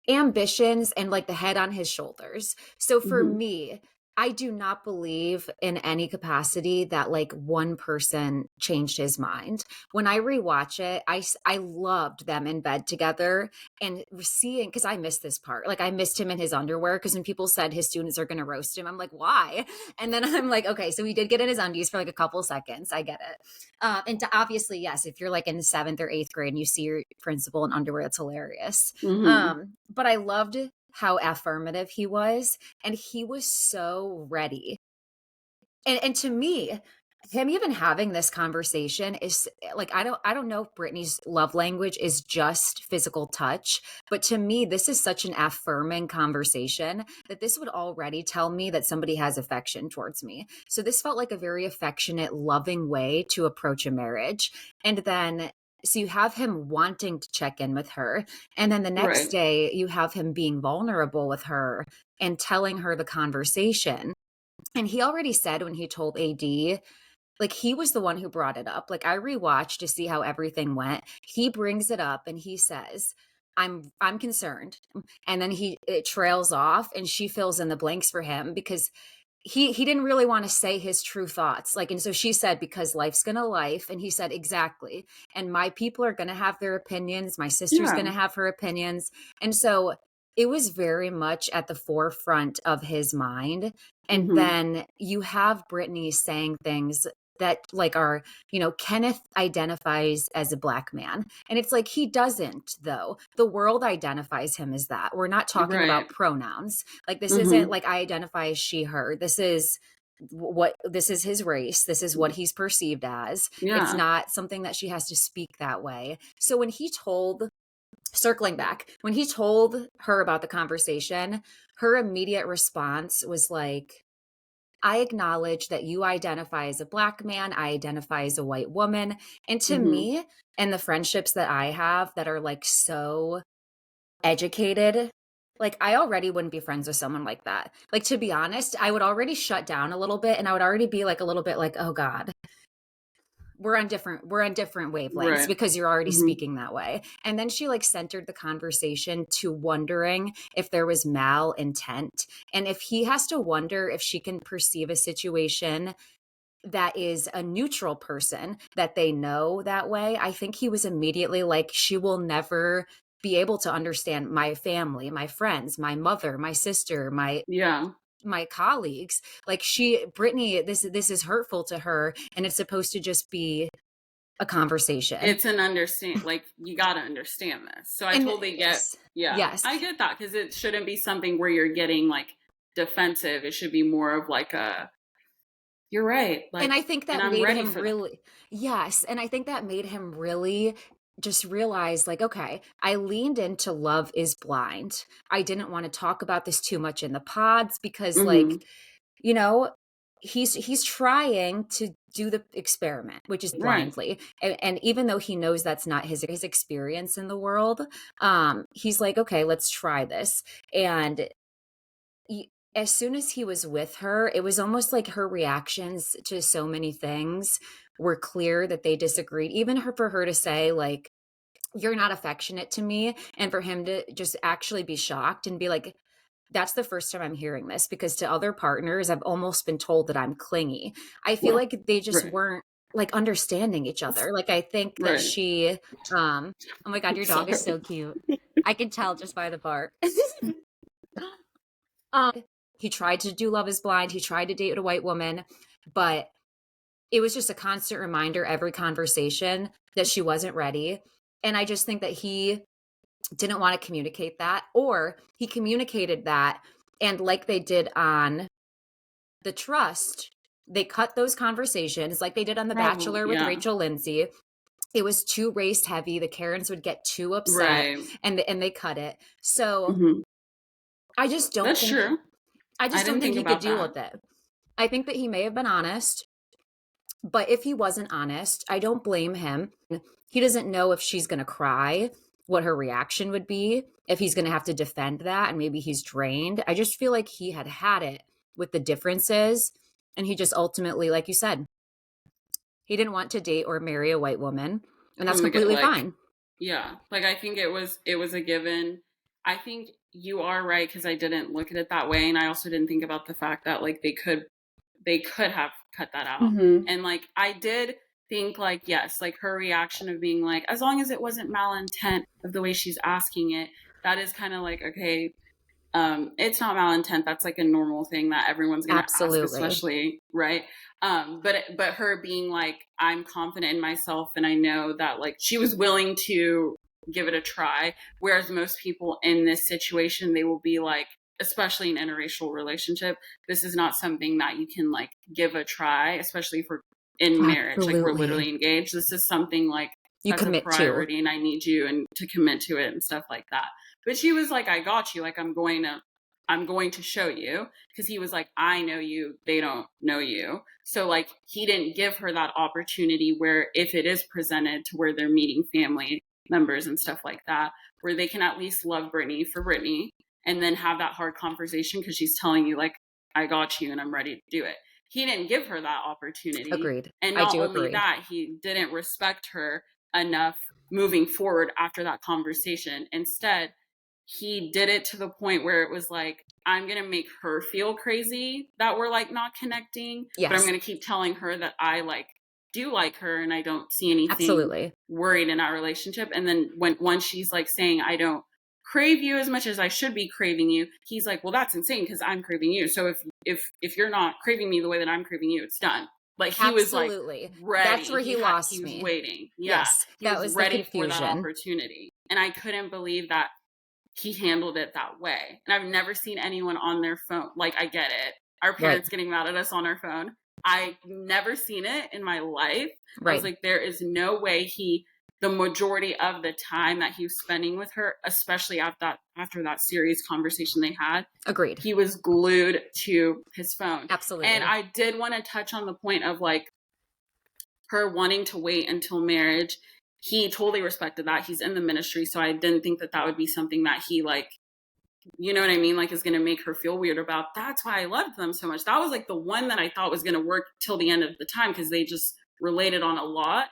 ambitions and like the head on his shoulders. So for Mm-hmm. me, I do not believe in any capacity that like one person changed his mind. When I rewatch it, I loved them in bed together and seeing, because I missed this part. Like I missed him in his underwear because when people said his students are going to roast him, I'm like, why? And then I'm like, okay, so he did get in his undies for like a couple seconds. I get it. Obviously, yes, if you're like in 7th or 8th grade and you see your principal in underwear, it's hilarious. Mm-hmm. But I loved how affirmative he was, and he was so ready. And to me, him even having this conversation is like I don't know if Brittany's love language is just physical touch, but to me this is such an affirming conversation that this would already tell me that somebody has affection towards me. So this felt like a very affectionate, loving way to approach a marriage. And then so you have him wanting to check in with her, and then the next Right. day you have him being vulnerable with her and telling her the conversation. And he already said when he told AD, like he was the one who brought it up. Like I rewatched to see how everything went. He brings it up and he says, I'm concerned. And then it trails off and she fills in the blanks for him because he didn't really want to say his true thoughts. Like, and so she said, because life's gonna life. And he said, exactly. And my people are gonna have their opinions. My sister's Yeah. gonna have her opinions. And so it was very much at the forefront of his mind. And Mm-hmm. then you have Brittany saying things that like are, Kenneth identifies as a black man. And it's like he doesn't, though. The world identifies him as that. We're not talking Right. about pronouns. Like this isn't Mm-hmm. like I identify as she, her. This is his race. This is what he's perceived as. It's Yeah. not something that she has to speak that way. So when he told circling back, when he told her about the conversation, her immediate response was like, I acknowledge that you identify as a black man, I identify as a white woman. And to Mm-hmm. me, and the friendships that I have that are like so educated, like I already wouldn't be friends with someone like that. Like to be honest, I would already shut down a little bit and I would already be like a little bit like, oh God, we're on different wavelengths Right. because you're already Mm-hmm. speaking that way. And then she like centered the conversation to wondering if there was malintent and if he has to wonder if she can perceive a situation that is a neutral person that they know that way. I think he was immediately like, she will never be able to understand my family, my friends, my mother, my sister, Yeah. my colleagues. Like Brittany, this is hurtful to her and it's supposed to just be a conversation. It's an understand, like you got to understand this. So I And totally get, yeah, yes. I get that, because it shouldn't be something where you're getting like defensive. It should be more of like you're right, And like, I think and that I'm made ready him for that. really, yes. And I think that made him really just realize, like, okay, I leaned into Love is Blind. I didn't want to talk about this too much in the pods because, like, Mm-hmm. you know, he's trying to do the experiment, which is Right. blindly. And even though he knows that's not his experience in the world, he's like, okay, let's try this. And as soon as he was with her, it was almost like her reactions to so many things were clear that they disagreed. Even for her to say, like, you're not affectionate to me, and for him to just actually be shocked and be like, that's the first time I'm hearing this, because to other partners, I've almost been told that I'm clingy. I feel Well, like they just right, weren't like understanding each other. Like, I think that right. she, oh my God, I'm your dog is sorry. so cute. I can tell just by the bark. He tried to do Love is Blind. He tried to date a white woman, but it was just a constant reminder every conversation that she wasn't ready. And I just think that he didn't want to communicate that, or he communicated that. And like they did on The Trust, they cut those conversations like they did on The Probably, Bachelor with yeah. Rachel Lindsay. It was too race heavy. The Karens would get too upset, Right. and they cut it. So Hmm. I just don't That's think true. I I just don't didn't think think he could about deal that. with it. I think that he may have been honest, but if he wasn't honest, I don't blame him. He doesn't know if she's going to cry, what her reaction would be, if he's going to have to defend that, and maybe he's drained. I just feel like he had it with the differences. And he just ultimately, like you said, he didn't want to date or marry a white woman. And that's From the get, completely like, fine. yeah, like I think it was a given. I think you are right because I didn't look at it that way, and I also didn't think about the fact that like they could have cut that out. Hmm. And like I did think like yes, like her reaction of being like as long as it wasn't malintent of the way she's asking it, that is kind of like okay, it's not malintent. That's like a normal thing that everyone's gonna ask, Absolutely. especially right. But her being like, I'm confident in myself, and I know that like she was willing to give it a try. Whereas most people in this situation, they will be like, especially in an interracial relationship, this is not something that you can like give a try, especially for in marriage. Like we're Absolutely. literally engaged. This is something like You that's a commit to. priority, and I need you and to commit to it and stuff like that. But she was like, I got you. Like, I'm going to show you. Cause he was like, I know you. They don't know you. So like, he didn't give her that opportunity where if it is presented to where they're meeting family members and stuff like that, where they can at least love Brittany for Brittany and then have that hard conversation. Cause she's telling you like, I got you and I'm ready to do it. He didn't give her that opportunity. Agreed. And I not do only agree. that, he didn't respect her enough moving forward after that conversation. Instead, he did it to the point where it was like, I'm going to make her feel crazy that we're like not connecting, but I'm Yes, going to keep telling her that I like do like her and I don't see anything absolutely. worried in our relationship. And then once she's like saying, I don't crave you as much as I should be craving you, he's like, well, that's insane because I'm craving you. So if you're not craving me the way that I'm craving you, it's done. Like he was like Absolutely. That's ready. where he He lost was me. waiting. Yeah. Yes, He that was was the ready for that confusion. opportunity. And I couldn't believe that he handled it that way. And I've never seen anyone on their phone. Like, I get it. Our Right, parents getting mad at us on our phone. I've never seen it in my life. I was right. like, there is no way the majority of the time that he was spending with her, especially after that serious conversation they had, Agreed. he was glued to his phone. And Absolutely. I did want to touch on the point of like her wanting to wait until marriage. He totally respected that. He's in the ministry, so I didn't think that that would be something that he like, you know what I mean, like is going to make her feel weird about. That's why I loved them so much. That was like the one that I thought was going to work till the end of the time because they just related on a lot.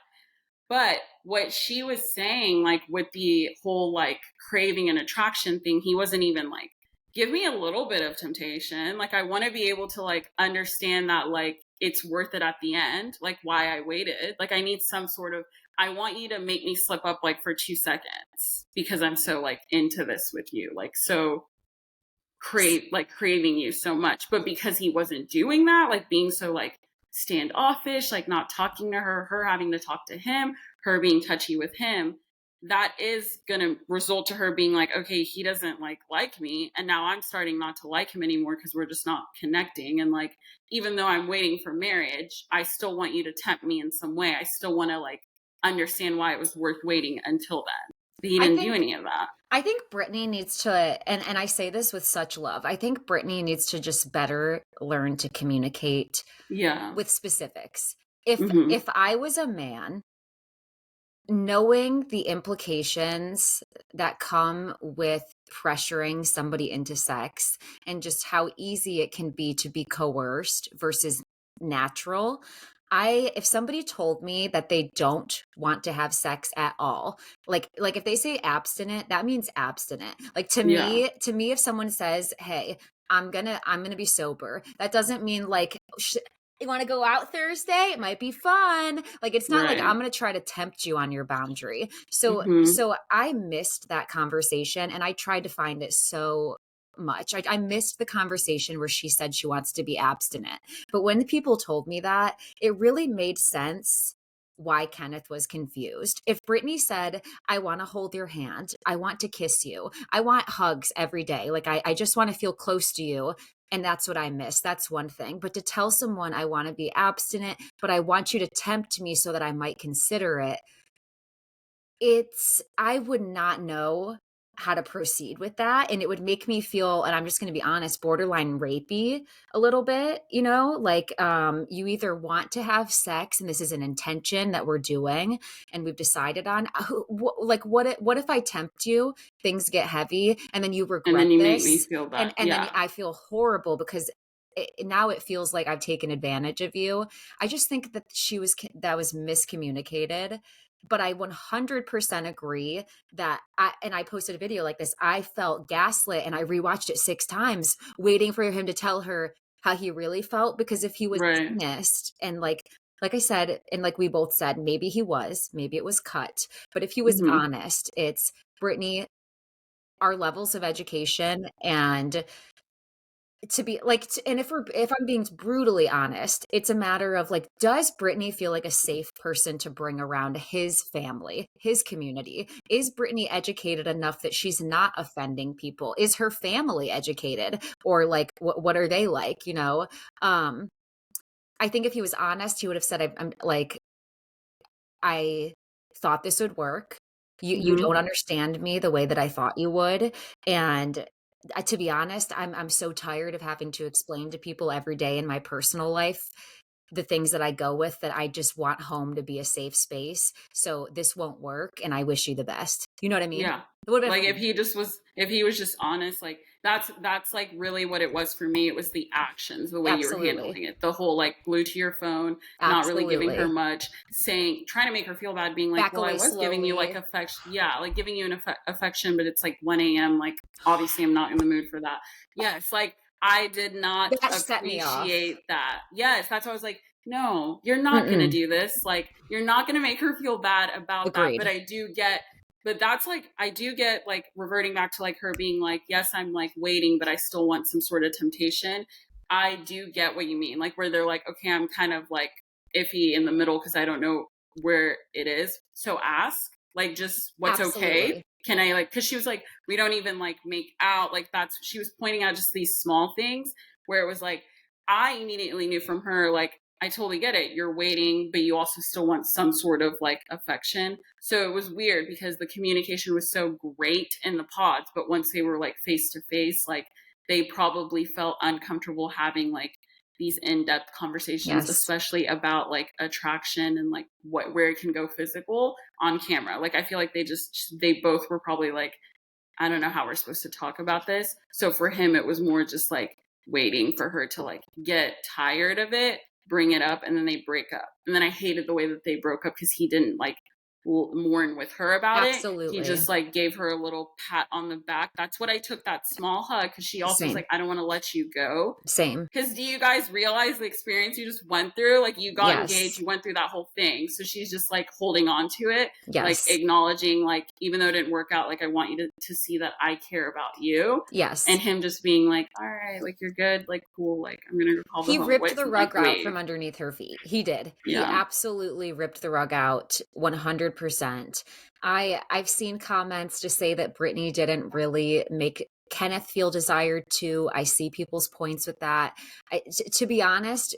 But what she was saying, like with the whole like craving and attraction thing, he wasn't even like, give me a little bit of temptation. Like, I want to be able to like understand that like it's worth it at the end, like why I waited. Like, I need some sort of, I want you to make me slip up like for 2 seconds because I'm so like into this with you. Like, so craving you so much. But because he wasn't doing that, like being so like standoffish, like not talking to her having to talk to him, her being touchy with him, that is gonna result to her being like, okay, he doesn't like me, and now I'm starting not to like him anymore because we're just not connecting. And like, even though I'm waiting for marriage, I still want you to tempt me in some way. I still want to like understand why it was worth waiting until then. But he I didn't do think any of that. I think Brittany needs to, and I say this with such love. I think Brittany needs to just better learn to communicate Yeah. with specifics. If Hmm. if I was a man knowing the implications that come with pressuring somebody into sex and just how easy it can be to be coerced versus natural. If somebody told me that they don't want to have sex at all, like if they say abstinent, that means abstinent. Like Yeah. to me, if someone says, "Hey, I'm gonna be sober," that doesn't mean like you want to go out Thursday? It might be fun. Like it's not like Right. I'm going to try to tempt you on your boundary. So Mhm. so I missed that conversation and I tried to find it so much. I missed the conversation where she said she wants to be abstinent. But when the people told me that, it really made sense why Kenneth was confused. If Brittany said, I want to hold your hand, I want to kiss you, I want hugs every day, like I just want to feel close to you, and that's what I miss. That's one thing. But to tell someone I want to be abstinent, but I want you to tempt me so that I might consider it, I would not know how to proceed with that. And it would make me feel, and I'm just going to be honest, borderline rapey a little bit, like you either want to have sex and this is an intention that we're doing and we've decided on, like what if I tempt you, things get heavy and then you And regret then you make me this feel and bad. and then Yeah. I feel horrible because now it feels like I've taken advantage of you. I just think that that was miscommunicated, but I 100% agree that I posted a video like this. I felt gaslit and I rewatched it 6 times waiting for him to tell her how he really felt, because if he was Right. honest and like I said, and like we both said, maybe it was cut, but if he was Mhm. honest, it's Brittany, our levels of education and to be like and if I'm being brutally honest, it's a matter of like, does Brittany feel like a safe person to bring around his family, his community? Is Brittany educated enough that she's not offending people? Is her family educated, or like what are they like, um I think if he was honest, he would have said, I'm like, I thought this would work. You don't Mhm. understand me the way that I thought you would. And to be honest, I'm so tired of having to explain to people every day in my personal life the things that I go with, that I just want home to be a safe space. So this won't work and I wish you the best. You know what I mean? Yeah. It would have Like been for me. if he was just honest, like that's like really what it was for me. It was the actions, the way you were Absolutely. handling it. The whole like glued to your phone, not really giving her Absolutely. much, saying trying to make her feel bad, being like, Back "Well, I away was giving you like slowly. affection. Yeah, like giving you an affection, but it's like 1 a.m. Like obviously I'm not in the mood for that." Yes, like I did not That set me off. appreciate that. Yes, that's why I was like, "No, you're not going to Mm-mm. do this. Like you're not going to make her feel bad about that." But Agreed. that's like I do get like reverting back to like her being like, yes, I'm like waiting, but I still want some sort of temptation. I do get what you mean, like where they're like, okay, I'm kind of like iffy in the middle because I don't know where it is, so ask like just what's okay. Absolutely. Can I like, because she was like, we don't even like make out, like that's, she was pointing out just these small things where it was like, I immediately knew from her, like, I totally get it. You're waiting, but you also still want some sort of like affection. So it was weird because the communication was so great in the pods, but once they were like face to face, like they probably felt uncomfortable having like these in-depth conversations, Yes. especially about like attraction and like where it can go physical on camera. Like I feel like they both were probably like, I don't know how we're supposed to talk about this. So for him, it was more just like waiting for her to like get tired of it, bring it up, and then they break up. And then I hated the way that they broke up because he didn't like mourn with her about it. He Absolutely. just like gave her a little pat on the back. That's what I took that small hug, because she also was Same. like, I don't want to let you go. Same. Because do you guys realize the experience you just went through? Like you got engaged, Yes. you went through that whole thing. So she's just like holding on to it, like Yes. acknowledging, like, even though it didn't work out, like I want you to see that I care about you. And Yes. him just being like, all right, like you're good, like cool, like I'm gonna go call the He home ripped wife the and like rug out wave. from underneath her feet. He did. He Yeah. absolutely ripped the rug out 100%. I've seen comments to say that Brittany didn't really make Kenneth feel desired to. I see people's points with that. To be honest,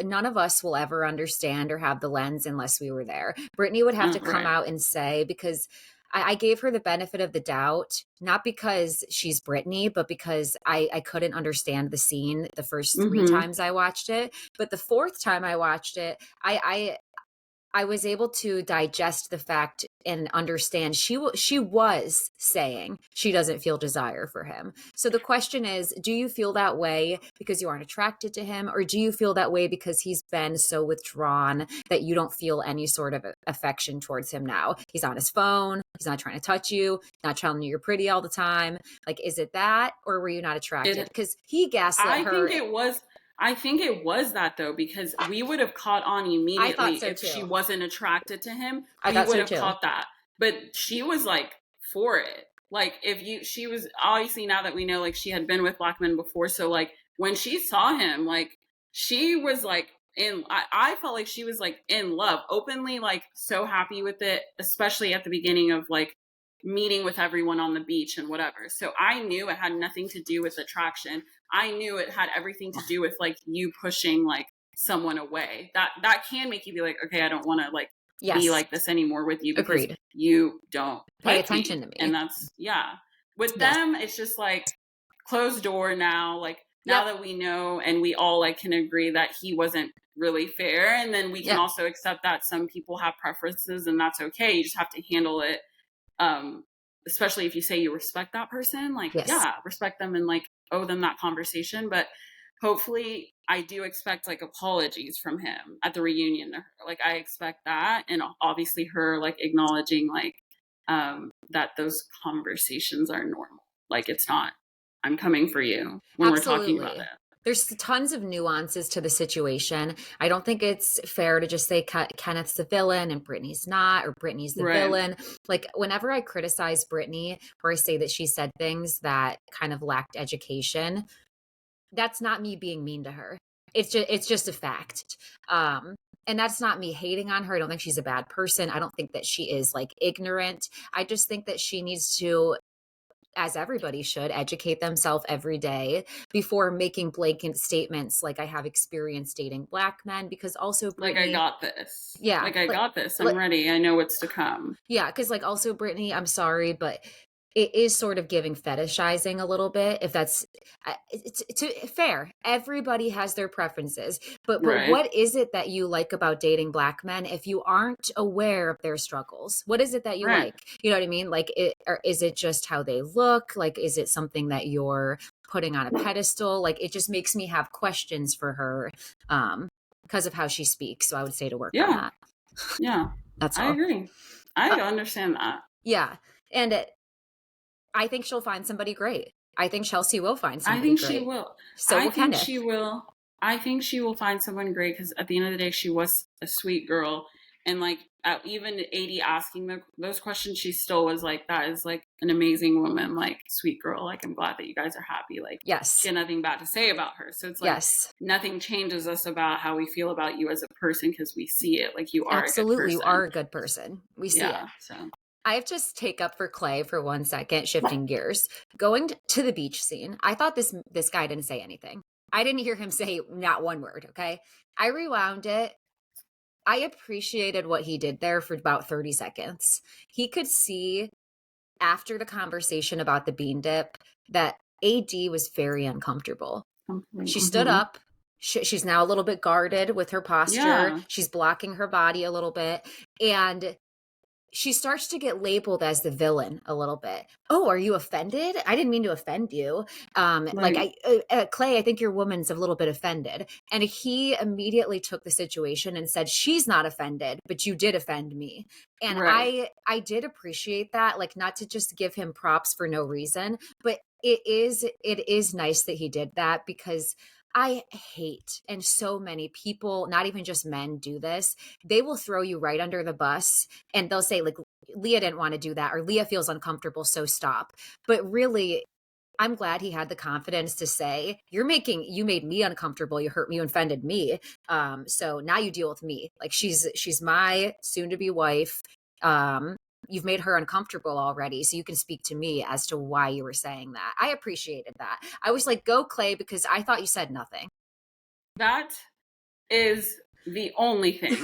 none of us will ever understand or have the lens unless we were there. Brittany would have to come Right. out and say, because I gave her the benefit of the doubt, not because she's Brittany, but because I couldn't understand the scene the first three Mm-hmm. times I watched it. But the fourth time I watched it, I was able to digest the fact and understand she was saying she doesn't feel desire for him. So the question is, do you feel that way because you aren't attracted to him, or do you feel that way because he's been so withdrawn that you don't feel any sort of affection towards him now? He's on his phone, he's not trying to touch you, not telling you you're pretty all the time. Like, is it that, or were you not attracted? It, Because he gaslit I her. think it was. I think it was that though, because we would have caught on I thought immediately so if she too. wasn't attracted to him. I We thought would so have too. caught that. But she was like for it. Like she was obviously, now that we know, like she had been with black men before. So like when she saw him, like she was like I felt like she was like in love, openly, like so happy with it, especially at the beginning of like meeting with everyone on the beach and whatever. So I knew it had nothing to do with attraction. I knew it had everything to do with like you pushing like someone away. That can make you be like, okay, I don't want to like be Yes. like this anymore with you because Agreed. you don't Pay like attention me. to me. And that's, yeah. With Yes. them, it's just like closed door now. Like now Yep. that we know and we all like can agree that he wasn't really fair. And then we can Yep. also accept that some people have preferences and that's okay. You just have to handle it, especially if you say you respect that person, like, Yes. yeah, respect them and like owe them that conversation. But hopefully I do expect like apologies from him at the reunion. Like I expect that. And obviously her like acknowledging like, that those conversations are normal. Like it's not, I'm coming for you when we're talking about Absolutely. it. There's tons of nuances to the situation. I don't think it's fair to just say Kenneth's the villain and Brittany's not, or Brittany's the Right. villain. Like whenever I criticize Brittany or I say that she said things that kind of lacked education, that's not me being mean to her. It's just a fact. And that's not me hating on her. I don't think she's a bad person. I don't think that she is like ignorant. I just think that she needs to, as everybody should, educate themselves every day before making blanket statements like I have experience dating black men, because also Like I Brittany, got this. yeah, Like I got this. I'm ready. I know what's to come. yeah, because like also Brittany, I'm sorry, but it is sort of giving fetishizing a little bit. If that's it's fair, everybody has their preferences, but Right. what is it that you like about dating black men if you aren't aware of their struggles? What is it that you Right. like? You know what I mean? Like, or is it just how they look? Like, is it something that you're putting on a pedestal? Like, it just makes me have questions for her, because of how she speaks. So I would say to work on Yeah. that. Yeah. That's I all. agree. I understand that. Yeah. And I think she'll find somebody great. I think Chelsea will find I somebody think she great. will. So I will think Kenneth. she will. I think she will find someone great because at the end of the day, she was a sweet girl. And like, even 80 asking those questions, she still was like, that is like an amazing woman, like, sweet girl. Like, I'm glad that you guys are happy. Like, Yes. she had nothing bad to say about her. So it's like, Yes. nothing changes us about how we feel about you as a person because we see it. Like, you are a good Absolutely. You person. are a good person. We see it. So I have to take up for Clay for 1 second, shifting gears. Going to the beach scene, I thought this guy didn't say anything. I didn't hear him say not one word, okay? I rewound it. I appreciated what he did there for about 30 seconds. He could see after the conversation about the bean dip that AD was very uncomfortable. She stood up. She's now a little bit guarded with her posture. Yeah. She's blocking her body a little bit. And she starts to get labeled as the villain a little bit. Oh, are you offended? I didn't mean to offend you. Clay, I think your woman's a little bit offended. And he immediately took the situation and said, she's not offended, but you did offend me. And Right. I did appreciate that, like, not to just give him props for no reason, but it is nice that he did that, because I hate, and so many people, not even just men, do this. They will throw you right under the bus and they'll say, like, Leah didn't want to do that, or Leah feels uncomfortable, so stop. But really, I'm glad he had the confidence to say, you made me uncomfortable, you hurt me, you offended me. So now you deal with me. Like, she's my soon to be wife. You've made her uncomfortable already, so you can speak to me as to why you were saying that. I appreciated that. I was like, go Clay, because I thought you said nothing. That is the only thing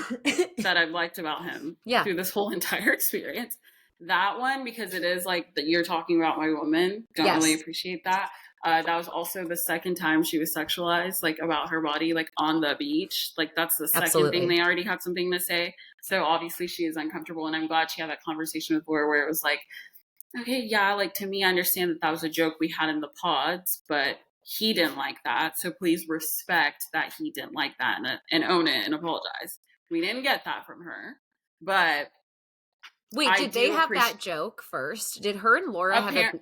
that I've liked about him through this whole entire experience. That one, because it is like that you're talking about my woman. Don't really appreciate that. That was also the second time she was sexualized, like about her body, like on the beach. Like that's the second thing Absolutely. they already had something to say. So obviously she is uncomfortable, and I'm glad she had that conversation with Laura where it was like, okay, yeah, like to me, I understand that that was a joke we had in the pods, but he didn't like that. So please respect that he didn't like that and own it and apologize. We didn't get that from her, but Wait, I did they do have that appreciate. joke first? Did her and Laura have a Apparent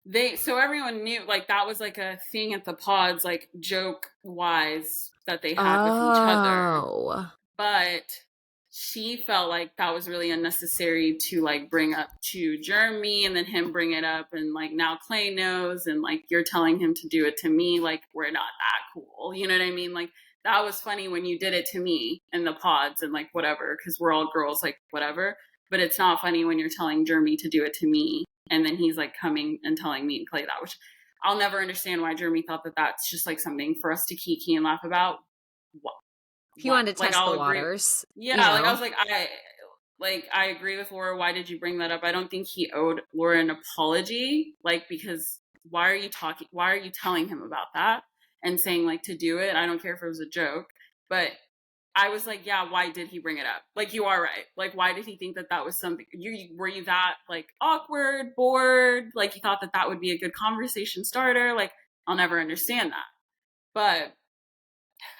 they so everyone knew like that was like a thing at the pods, like joke wise that they had with each other, Oh. but she felt like that was really unnecessary to like bring up to Jeramey and then him bring it up and like now Clay knows and like you're telling him to do it to me, like we're not that cool, you know what I mean? Like that was funny when you did it to me in the pods and like whatever because we're all girls, like whatever, but it's not funny when you're telling Jeramey to do it to me and then he's like coming and telling me and Clay that, which I'll never understand why Jeramey thought that that's just like something for us to kiki and laugh about. He What? wanted to Like test the I'll agree. waters, you Yeah, like I know. was like I agree with Laura. Why did you bring that up? I don't think he owed Laura an apology. Like because why are you talking? Why are you telling him about that and saying like to do it? I don't care if it was a joke, but I was like, yeah, why did he bring it up? Like you are right. Like why did he think that that was something? You were you that like awkward, bored? Like you thought that that would be a good conversation starter? Like I'll never understand that, but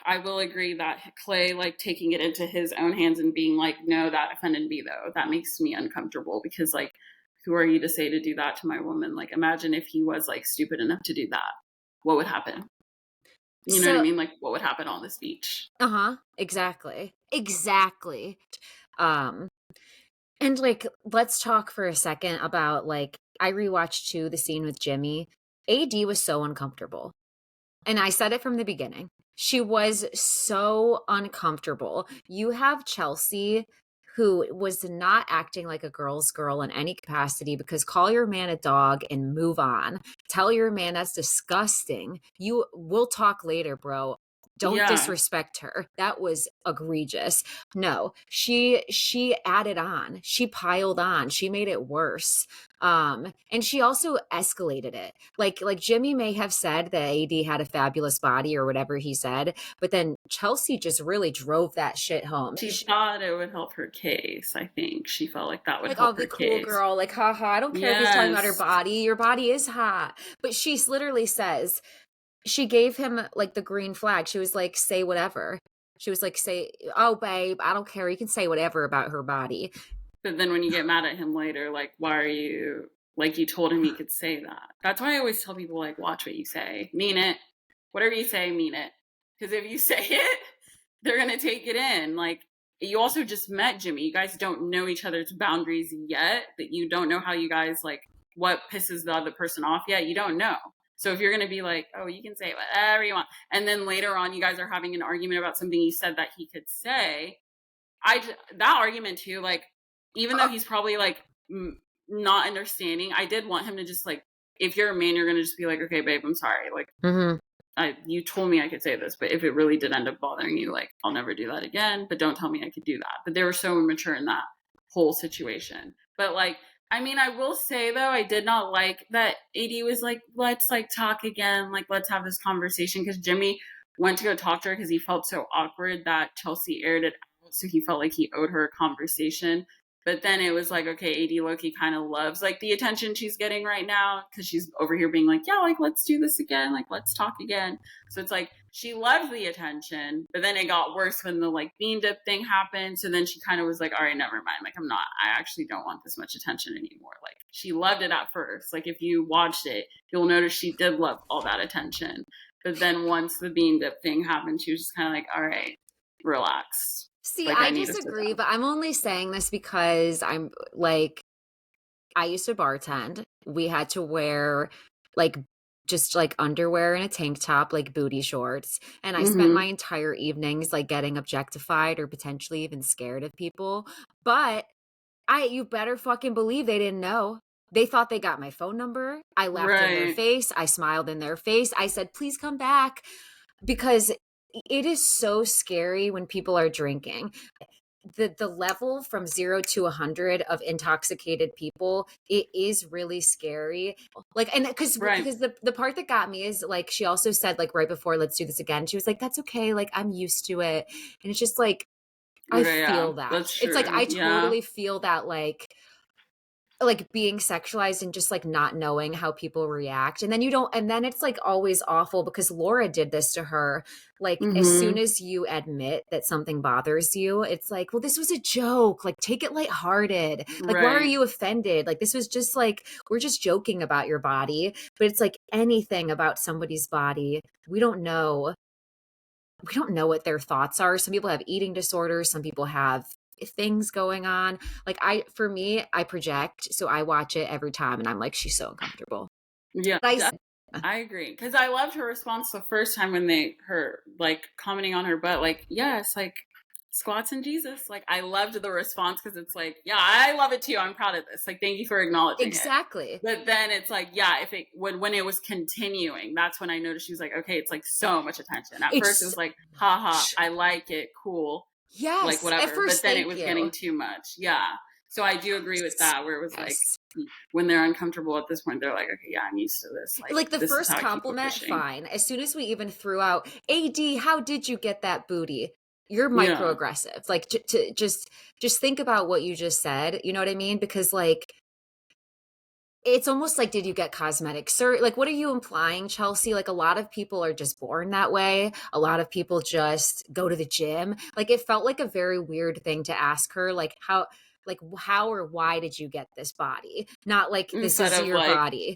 I will agree that Clay like taking it into his own hands and being like, no, that offended me though. That makes me uncomfortable because like, who are you to say to do that to my woman? Like, imagine if he was like stupid enough to do that. What would happen? You know what I So, mean? Like, what would happen on this beach? uh-huh, exactly. Exactly. Um, and like let's talk for a second about like I rewatched too the scene with Jimmy. AD was so uncomfortable. And I said it from the beginning. She was so uncomfortable. You have Chelsea, who was not acting like a girl's girl in any capacity because call your man a dog and move on. Tell your man that's disgusting. You will talk later, bro. Don't Yeah. disrespect her. That was egregious. No, she added on. She piled on. She made it worse. And she also escalated it. Like Jimmy may have said that AD had a fabulous body or whatever he said, but then Chelsea just really drove that shit home. She thought it would help her case. I think she felt like that would Like, help I'll her be cool, case. girl. Like, haha, I don't care if he's talking about her Yes. body. Your body is hot. But she literally says, she gave him like the green flag. She was like, say whatever. She was like, say, oh, babe, I don't care. You can say whatever about her body. But then when you get mad at him later, like, why are you like you told him he could say that? That's why I always tell people like, watch what you say, mean it. Whatever you say, mean it. Because if you say it, they're gonna take it in. Like you also just met Jimmy. You guys don't know each other's boundaries yet. That you don't know how you guys like what pisses the other person off yet. You don't know. So if you're gonna be like, oh, you can say whatever you want, and then later on you guys are having an argument about something you said that he could say, that argument too, like even though he's probably like not understanding, I did want him to just like, if you're a man, you're gonna just be like, okay, babe, I'm sorry, like Mm-hmm. you told me I could say this, but if it really did end up bothering you, like I'll never do that again. But don't tell me I could do that. But they were so immature in that whole situation. But like, I mean, I will say though, I did not like that AD was like, let's like talk again, like let's have this conversation because Jimmy went to go talk to her because he felt so awkward that Chelsea aired it out, so he felt like he owed her a conversation. But then it was like, okay, AD Loki kind of loves like the attention she's getting right now because she's over here being like, yeah, like let's do this again, like let's talk again. So it's like she loves the attention, but then it got worse when the like bean dip thing happened. So then she kind of was like, all right, never mind. Like I actually don't want this much attention anymore. Like she loved it at first. Like if you watched it, you'll notice she did love all that attention. But then once the bean dip thing happened, she was just kind of like, all right, relax. See, Like I I need to sit disagree, down. but I'm only saying this because I'm like, I used to bartend. We had to wear like just like underwear and a tank top, like booty shorts. And I spent my Mm-hmm. entire evenings like getting objectified or potentially even scared of people. But you better fucking believe they didn't know. They thought they got my phone number. I laughed in their Right. face. I smiled in their face. I said, please come back because it is so scary when people are drinking. the level from 0 to 100 of intoxicated people, it is really scary. Like, and Right. because the part that got me is like, she also said, like, right before, let's do this again, she was like, that's okay, like, I'm used to it. And it's just like, I Okay, yeah, feel that. that's It's like, true. I Yeah. totally feel that, like being sexualized and just like not knowing how people react. And then you don't, and then it's like always awful because Laura did this to her. Like, as soon Mm-hmm. as you admit that something bothers you, it's like, well, this was a joke. Like, take it lighthearted. Like, why are Right. you offended? Like, this was just like, we're just joking about your body. But it's like anything about somebody's body, we don't know. We don't know what their thoughts are. Some people have eating disorders, some people have things going on. Like, for me, I project, so I watch it every time and I'm like, she's so uncomfortable. Yeah, But I agree because I loved her response the first time when her like commenting on her butt, like yes, like squats and Jesus. Like I loved the response because it's like, yeah, I love it too. I'm proud of this. Like thank you for acknowledging it. exactly. But then it's like, yeah, if it when it was continuing, that's when I noticed she was like, okay, it's like so much attention. At first it It's was like, haha, I like it, cool, like yes. At whatever. But first, then it thank was you. getting too much. Yeah. So I do agree with that, where it was like Yes. when they're uncomfortable at this point, they're like, okay, yeah, I'm used to this. Like, Like the this is first how I keep it compliment, pushing. fine. As soon as we even threw out, AD, how did you get that booty? You're Yeah. microaggressive. Like, to just think about what you just said. You know what I mean? Because like, it's almost like, did you get cosmetic surgery? Like, what are you implying, Chelsea? Like, a lot of people are just born that way. A lot of people just go to the gym. Like, it felt like a very weird thing to ask her. Like, how or why did you get this body? Not like, this Instead is of your like, body.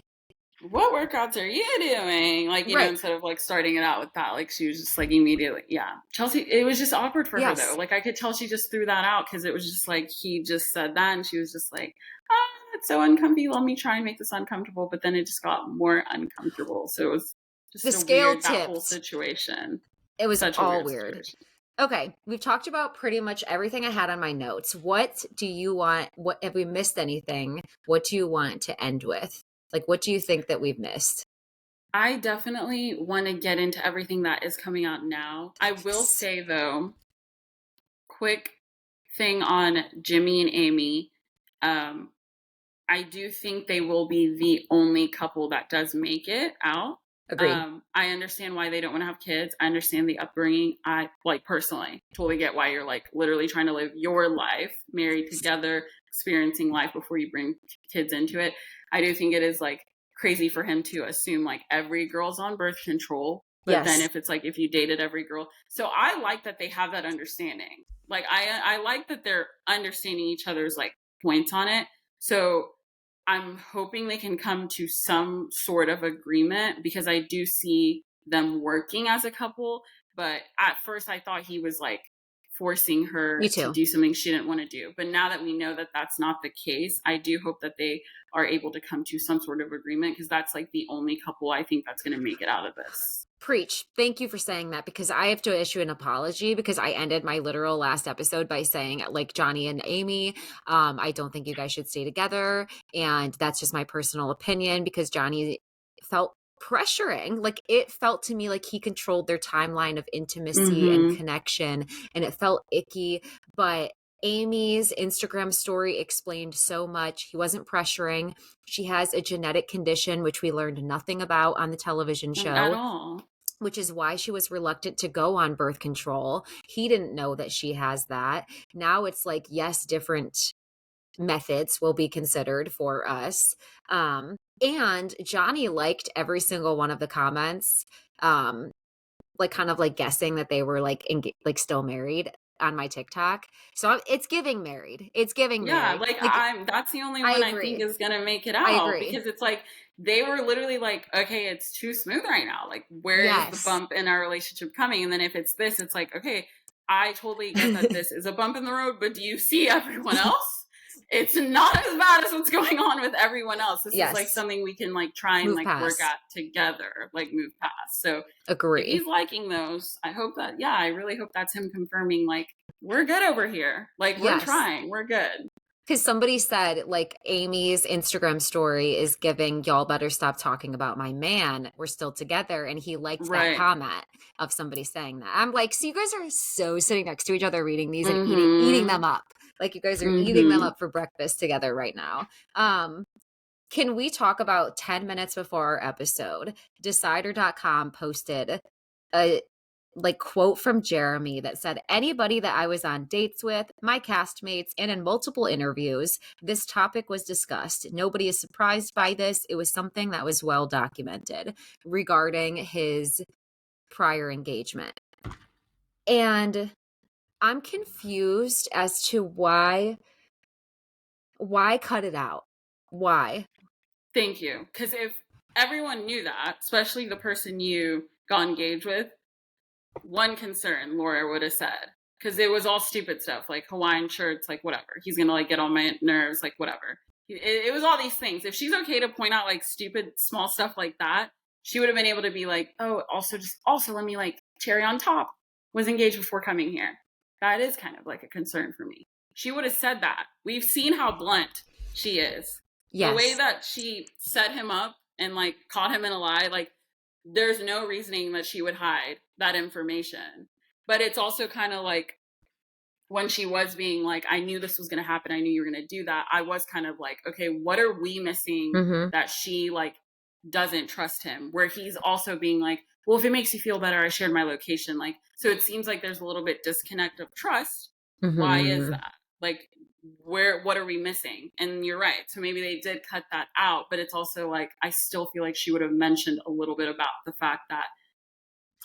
what workouts are you doing? Like, Right. instead of like starting it out with that, like she was just like immediately, yeah. Chelsea, it was just awkward for her though. Yes. Like, I could tell she just threw that out because it was just like he just said that and she was just like, ah, it's so uncomfy. Let me try and make this uncomfortable. But then it just got more uncomfortable. So it was The just a scale weird, that whole tipped. situation. It was Such a all weird weird. situation. Okay, we've talked about pretty much everything I had on my notes. What do you want? What, if we missed anything, what do you want to end with? Like, what do you think that we've missed? I definitely want to get into everything that is coming out now. I will Yes. say though, quick thing on Jimmy and Amy. Um, I do think they will be the only couple that does make it out. Agreed. I understand why they don't want to have kids. I understand the upbringing. I like personally totally get why you're like literally trying to live your life married together, experiencing life before you bring kids into it. I do think it is like crazy for him to assume like every girl's on birth control. But then Yes. if it's like if you dated every girl, so I like that they have that understanding. Like I like that they're understanding each other's like points on it. So I'm hoping they can come to some sort of agreement because I do see them working as a couple. But at first, I thought he was like forcing Me her to too. do something she didn't want to do. But now that we know that that's not the case, I do hope that they are able to come to some sort of agreement because that's like the only couple I think that's going to make it out of this. Preach. Thank you for saying that because I have to issue an apology because I ended my literal last episode by saying, like, Johnny and Amy, I don't think you guys should stay together. And that's just my personal opinion because Johnny felt pressuring. Like, it felt to me like he controlled their timeline of intimacy and Mm-hmm. connection, and it felt icky. But Amy's Instagram story explained so much. He wasn't pressuring. She has a genetic condition, which we learned nothing about on the television At show, all. which is why she was reluctant to go on birth control. He didn't know that she has that. Now it's like, yes, different methods will be considered for us. And Johnny liked every single one of the comments, like kind of like guessing that they were like like still married on my TikTok. So it's giving married. It's giving Yeah, married. like Like, that's the only I one I think agree. is gonna make it I out agree. because it's like they were literally like, okay, it's too smooth right now. Like, where is the Yes. bump in our relationship coming? And then if it's this, it's like, okay, I totally get that this is a bump in the road, but do you see everyone else? It's not as bad as what's going on with everyone else. This is like Yes. something we can like try and Move like work past. at together, like move past. So if Agree. he's liking those, I hope that, yeah, I really hope that's him confirming like we're good over here. Like we're Yes. trying, we're good. Because somebody said, like, Amy's Instagram story is giving, y'all better stop talking about my man. We're still together. And he liked that Right. comment of somebody saying that. I'm like, so you guys are so sitting next to each other reading these and eating them Mm-hmm. up. Like, you guys are eating them Mm-hmm. up for breakfast together right now. Can we talk about 10 minutes before our episode? Decider.com posted a like quote from Jeramey that said, anybody that I was on dates with, my castmates, and in multiple interviews, this topic was discussed. Nobody is surprised by this. It was something that was well documented regarding his prior engagement. And I'm confused as to why cut it out? Why? Thank you. Because if everyone knew that, especially the person you got engaged with, one concern Laura would have said, because it was all stupid stuff like Hawaiian shirts, like whatever. He's gonna like get on my nerves, like whatever. It was all these things. If she's okay to point out like stupid small stuff like that, she would have been able to be like, oh, also let me like cherry on top. Was engaged before coming here. That is kind of like a concern for me. She would have said that. We've seen how blunt she is. The way Yes. that she set him up and like caught him in a lie, like there's no reasoning that she would hide that information. But it's also kind of like when she was being like, I knew this was going to happen. I knew you were going to do that. I was kind of like, okay, what are we missing Mm-hmm. that she like doesn't trust him? Where he's also being like, well, if it makes you feel better, I shared my location. Like, so it seems like there's a little bit disconnect of trust. Why is Mm-hmm. that? Like, what are we missing? And you're right. So maybe they did cut that out, but it's also like, I still feel like she would have mentioned a little bit about the fact that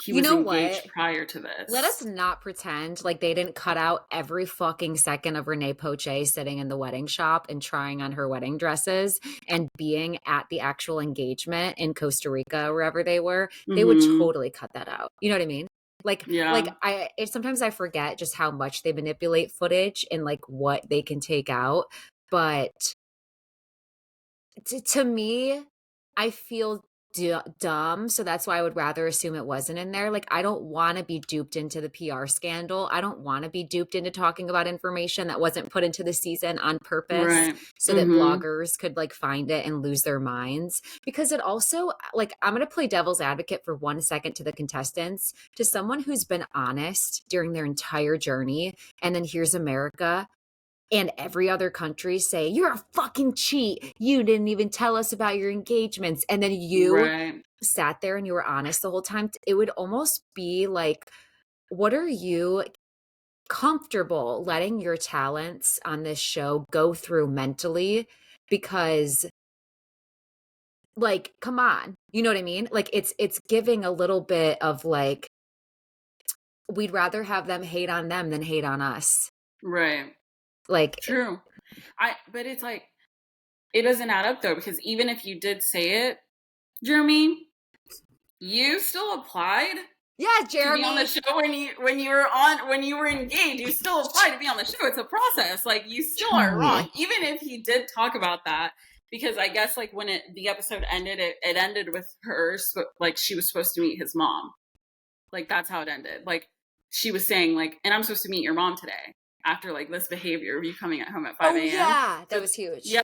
he You was know what? engaged prior to Let us this. not pretend like they didn't cut out every fucking second of Renee Poche sitting in the wedding shop and trying on her wedding dresses and being at the actual engagement in Costa Rica or wherever they were. They would Mm-hmm. totally cut that out. You know what I mean? Like Yeah. sometimes I forget just how much they manipulate footage and like what they can take out. But to me, I feel dumb, so that's why I would rather assume it wasn't in there. Like, I don't want to be duped into the PR scandal. I don't want to be duped into talking about information that wasn't put into the season on purpose Right. so that Mm-hmm. bloggers could like find it and lose their minds. Because it also, like, I'm going to play devil's advocate for 1 second to the contestants, to someone who's been honest during their entire journey, and then here's America and every other country say, you're a fucking cheat. You didn't even tell us about your engagements. And then you Right. sat there and you were honest the whole time. It would almost be like, what are you comfortable letting your talents on this show go through mentally? Because, like, come on. You know what I mean? Like, it's giving a little bit of like, we'd rather have them hate on them than hate on us. Right. Like, True. But it's like, it doesn't add up though, because even if you did say it, Jeramey, you still applied yeah, to be on the Jeramey. show when you were engaged. You still applied to be on the show. It's a process. Like you still are wrong, Truly. even if he did talk about that. Because I guess like when the episode ended, it ended with her like she was supposed to meet his mom. Like that's how it ended. Like she was saying like, and I'm supposed to meet your mom today after like this behavior of you coming at home at 5 Oh a.m. yeah, that So was huge. yeah.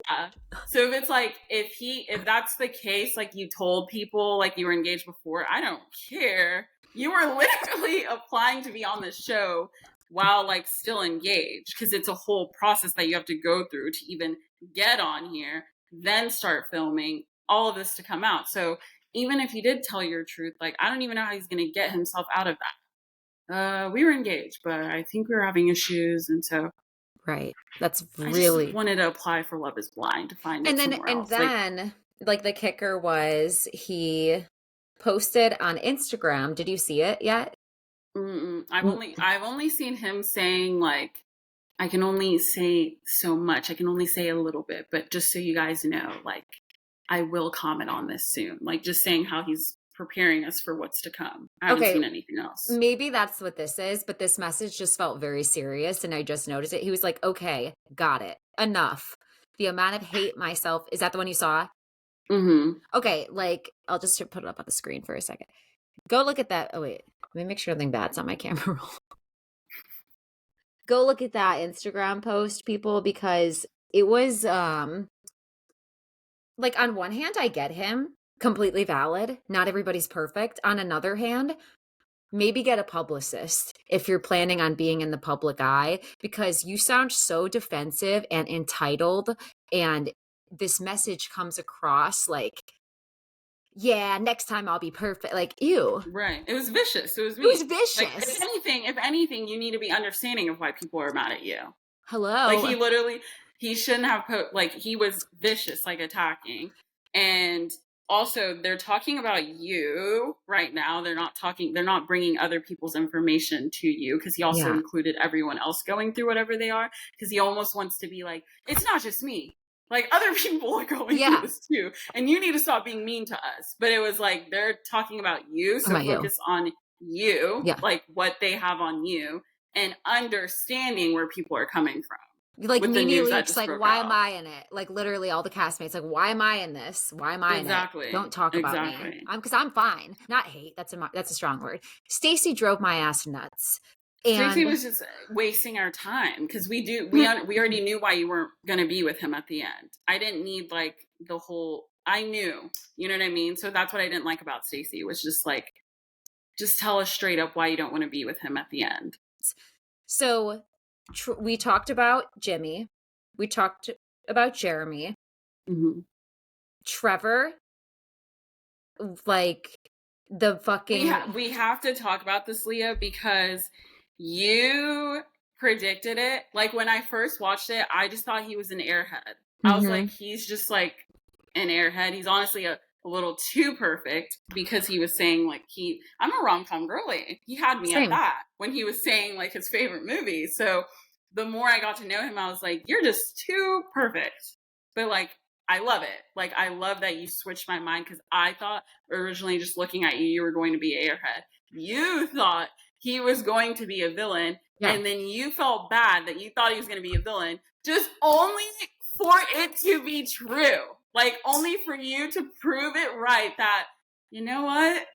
So if it's like if that's the case, like you told people like you were engaged before, I don't care. You were literally applying to be on the show while like still engaged because it's a whole process that you have to go through to even get on here, then start filming, all of this to come out. So even if he did tell your truth, like I don't even know how he's going to get himself out of that. We were engaged, but I think we were having issues, and so Right. That's I just really. wanted to apply for Love Is Blind to find it somewhere And else. Like, then like the kicker was he posted on Instagram. Did you see it yet? I've only seen him saying like, I can only say so much. I can only say a little bit, but just so you guys know, like, I will comment on this soon. Like, just saying how he's preparing us for what's to come. I haven't Okay, seen anything else. maybe that's what this is, but this message just felt very serious and I just noticed it. He was like, "Okay, got it. Enough. The amount of hate myself." Is that the one you saw? Mm-hmm. Okay, like I'll just put it up on the screen for a second. Go look at that. Oh wait, let me make sure nothing bad's on my camera roll. Go look at that Instagram post, people, because it was like on one hand, I get him, completely valid. Not everybody's perfect. On another hand, maybe get a publicist if you're planning on being in the public eye, because you sound so defensive and entitled, and this message comes across like, yeah, next time I'll be perfect. Like, ew. Right. It was vicious. It was It was mean. Like vicious. if anything, you need to be understanding of why people are mad at you. Like Hello. he shouldn't have like he was vicious, like attacking. And also they're talking about you right now. They're not bringing other people's information to you, because he also Yeah. included everyone else going through whatever they are, because he almost wants to be like, it's not just me. Like other people are going through Yeah. this too. And you need to stop being mean to us. But it was like they're talking about you, so About you. focus on you, Yeah. like what they have on you, and understanding where people are coming from. Like With the Nene news that Leakes, just like, broke why am out. I in it? Like literally all the castmates, like, why am I in this? Why am I in it? Exactly. Don't talk about me. Exactly. Because I'm fine. Not hate. That's a strong word. Stacey drove my ass nuts. Stacey And was just wasting our time, because we already knew why you weren't going to be with him at the end. I didn't need like the whole. I knew, you know what I mean. So that's what I didn't like about Stacey, was just like, just tell us straight up why you don't want to be with him at the end. so we talked about Jimmy. We talked about Jeramey. Mm-hmm. Trevor, like the fucking We have to talk about this, Leah, because you predicted it. Like when I first watched it, I just thought he was an airhead. I was like, he's just like an airhead. He's honestly a little too perfect, because he was saying like I'm a rom-com girly. He had me at same. that when he was saying like his favorite movie. So the more I got to know him, I was like, you're just too perfect. But like, I love it. Like, I love that you switched my mind, because I thought originally, just looking at you, you were going to be airhead. You thought he was going to be a villain, Yeah. and then you felt bad that you thought he was going to be a villain, just only for it to be true. Like, only for you to prove it right, that, you know what?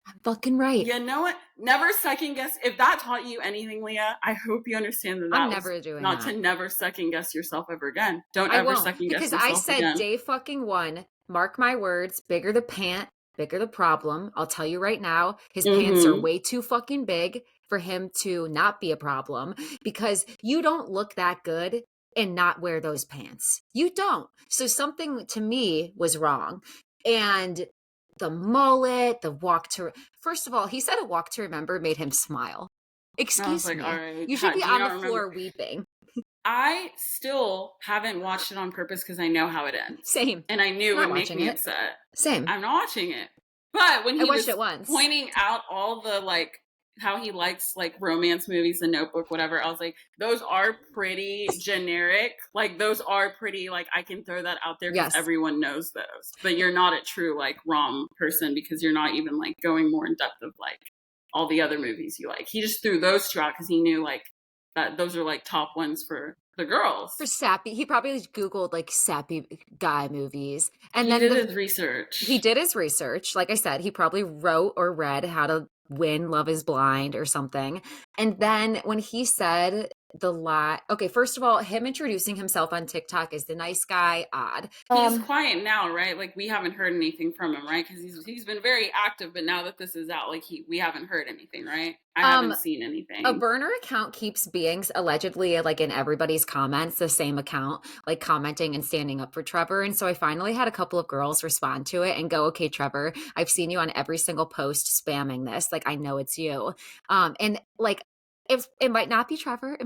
I'm fucking right. You know what? Never second guess. If that taught you anything, Leah, I hope you understand that I'm was never doing not that. to never second guess yourself ever again. Don't I ever won't, second guess because yourself I said again. day fucking one, mark my words, bigger the pant, bigger the problem. I'll tell you right now, his pants are way too fucking big for him to not be a problem, because you don't look that good and not wear those pants. You don't. So something to me was wrong. And the mullet, the walk to, first of all, he said a walk to remember made him smile. Excuse like, me. all right, You should be do you on the not floor remember? weeping. I still haven't watched it on purpose, because I know how it ends. Same. And I knew it Not would make watching me it. upset. Same. I'm not watching it. But when I he watched was it once. pointing out all the like how he likes like romance movies, The Notebook, whatever, I was like, those are pretty generic. Like those are pretty, like, I can throw that out there because Yes. everyone knows those. But you're not a true like rom person, because you're not even like going more in depth of like all the other movies you like. He just threw those two out because he knew like that those are like top ones for the girls. For sappy, he probably Googled like sappy guy movies. And he then did his research. He did his research. Like I said, he probably wrote or read How to Win Love is Blind or something. And then when he said the lie, okay, first of all, him introducing himself on TikTok as the nice guy, odd. He's quiet now, right? Like we haven't heard anything from him, right? Because he's been very active, but now that this is out, like we haven't heard anything, right? I haven't seen anything. A burner account keeps being allegedly like in everybody's comments, the same account, like commenting and standing up for Trevor. And so I finally had a couple of girls respond to it and go, okay, Trevor, I've seen you on every single post spamming this. Like, I know it's you. And like, if it might not be Trevor,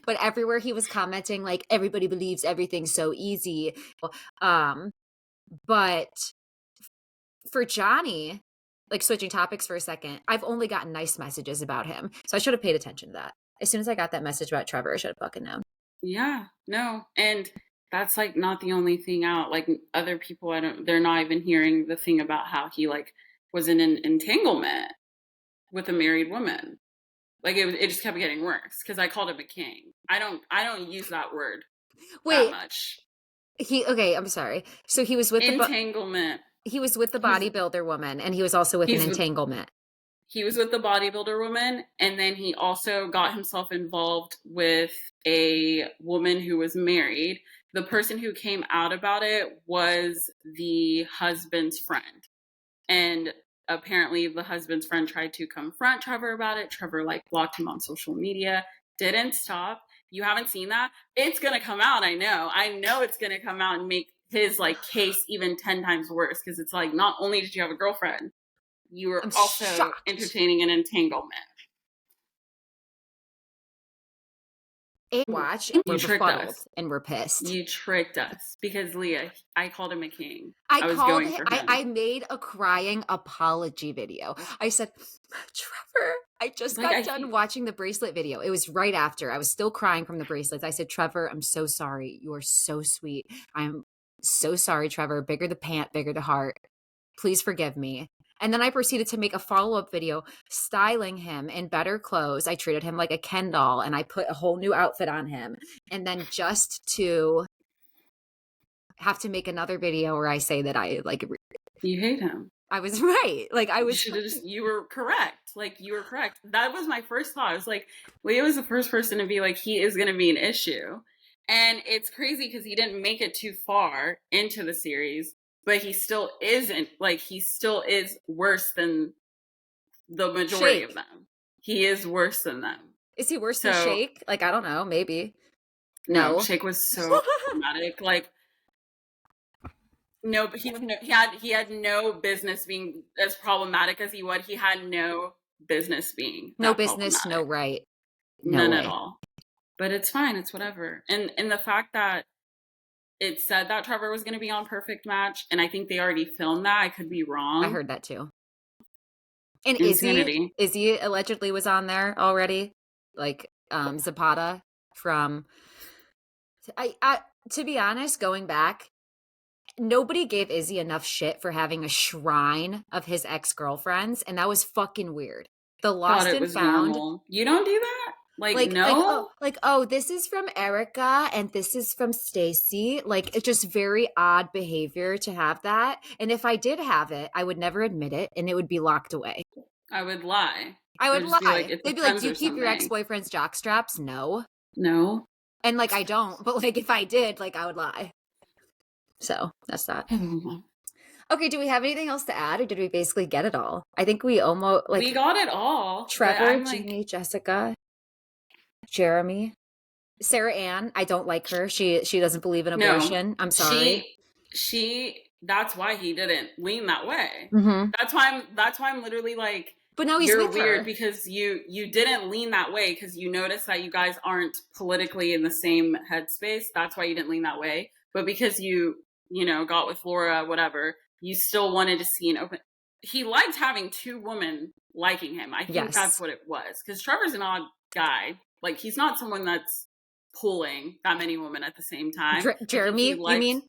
but everywhere he was commenting, like, everybody believes everything's so easy. But for Johnny, like switching topics for a second, I've only gotten nice messages about him. So I should have paid attention to that. As soon as I got that message about Trevor, I should have fucking known. Yeah, no. And that's like not the only thing out. Like other people, they're not even hearing the thing about how he like was in an entanglement with a married woman. Like it just kept getting worse because I called him a king. I don't use that word that much. I'm sorry. So he was with entanglement. He was with the bodybuilder woman, and he was also with an entanglement. he was with the bodybuilder woman, and then he also got himself involved with a woman who was married. The person who came out about it was the husband's friend. And apparently the husband's friend tried to confront Trevor about it. Trevor like blocked him on social media. Didn't stop. You haven't seen that? It's gonna come out, I know. I know it's gonna come out and make his like case even 10 times worse, because it's like, not only did you have a girlfriend, you were I'm also shocked. entertaining an entanglement. Watch, and we're You tricked befuddled us. and we're pissed. You tricked us because Leah, I called him a king. I was called going him, for him. I made a crying apology video. I said, Trevor, I just Like, got done watching the bracelet video. It was right after. I was still crying from the bracelets. I said, Trevor, I'm so sorry. You are so sweet. I'm so sorry, Trevor. Bigger the pant, bigger the heart. Please forgive me. And then I proceeded to make a follow-up video styling him in better clothes. I treated him like a Ken doll, and I put a whole new outfit on him. And then just to have to make another video where I say that I like you hate him. I was right. Like I was you were correct. Like you were correct. That was my first thought. I was like, Leo was the first person to be like, he is going to be an issue. And it's crazy because he didn't make it too far into the series, but he still isn't. Like he still is worse than the majority Shake. of them. He is worse than them. Is he worse than Shake? Like, I don't know, maybe. No, Shake was so dramatic. Like, no, but he had no business being as problematic as he would. He had no business being no business, no right, none at all. But it's fine. It's whatever. And the fact that it said that Trevor was going to be on Perfect Match, and I think they already filmed that. I could be wrong. I heard that too. And Insanity. Izzy allegedly was on there already, like Zapata from. I to be honest, going back, nobody gave Izzy enough shit for having a shrine of his ex-girlfriends, and that was fucking weird. The lost and found. Normal. You don't do that? Like no? Oh, this is from Erica and this is from Stacy. Like, it's just very odd behavior to have that. And if I did have it, I would never admit it and it would be locked away. I would lie. I would lie. They'd be like, do you keep your ex-boyfriend's jock straps? No. And like, I don't. But like, if I did, like, I would lie. So that's that. Okay, do we have anything else to add, or did we basically get it all? I think we almost we got it all. Trevor, Jeannie, Jessica, Jeramey, Sarah Ann. I don't like her. She doesn't believe in abortion. No, I'm sorry. She. That's why he didn't lean that way. Mm-hmm. That's why I'm literally like. But now he's you're with weird her. Because you didn't lean that way because you noticed that you guys aren't politically in the same headspace. That's why you didn't lean that way. But because you got with Laura, whatever, you still wanted to see an open. He liked having two women liking him. I think that's what it was. Because Trevor's an odd guy. Like, he's not someone that's pulling that many women at the same time. Jeramey, you mean?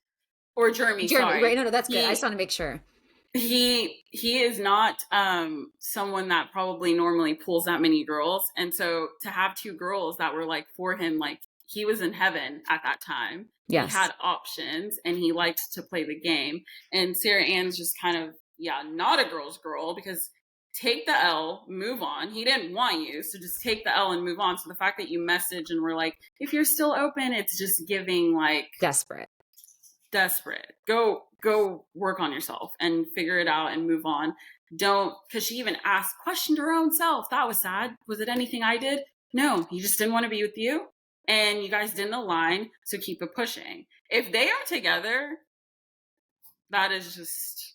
Or Jeramey, sorry. Right, no, that's good. I just want to make sure. He is not someone that probably normally pulls that many girls. And so to have two girls that were like for him, like he was in heaven at that time. Yes. He had options and he liked to play the game. And Sarah Ann's just kind of, not a girl's girl, because take the L, move on. He didn't want you, so just take the L and move on. So the fact that you message and were like, if you're still open, it's just giving like desperate. Go work on yourself and figure it out and move on. Don't, because she even questioned her own self. That was sad. Was it anything I did? No, he just didn't want to be with you. And you guys didn't align, so keep it pushing. If they are together, that is just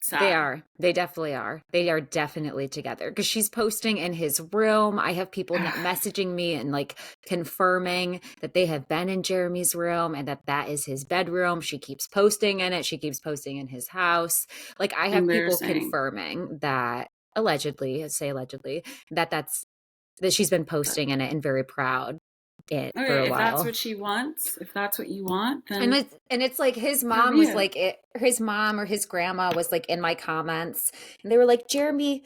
sad. They are. They definitely are. They are definitely together because she's posting in his room. I have people messaging me and like confirming that they have been in Jeramey's room and that is his bedroom. She keeps posting in it. She keeps posting in his house. Like, I have people confirming that allegedly, that she's been posting in it and very proud. For a while. If that's what she wants, if that's what you want, then and it's like his mom was like his mom or his grandma was like in my comments, and they were like, Jeramey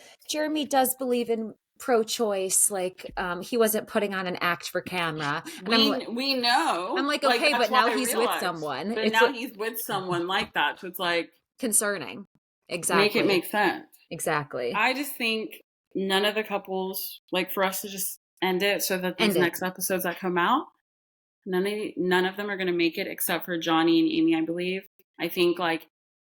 does believe in pro-choice, like he wasn't putting on an act for camera. And we know. I'm like, okay, but now he's with someone. But now he's with someone like that, so it's like concerning. Exactly. Make it make sense. Exactly. I just think none of the couples, like for us to just end it so that these End it. next episodes that come out, none of them are going to make it except for Johnny and Amy, I believe. I think like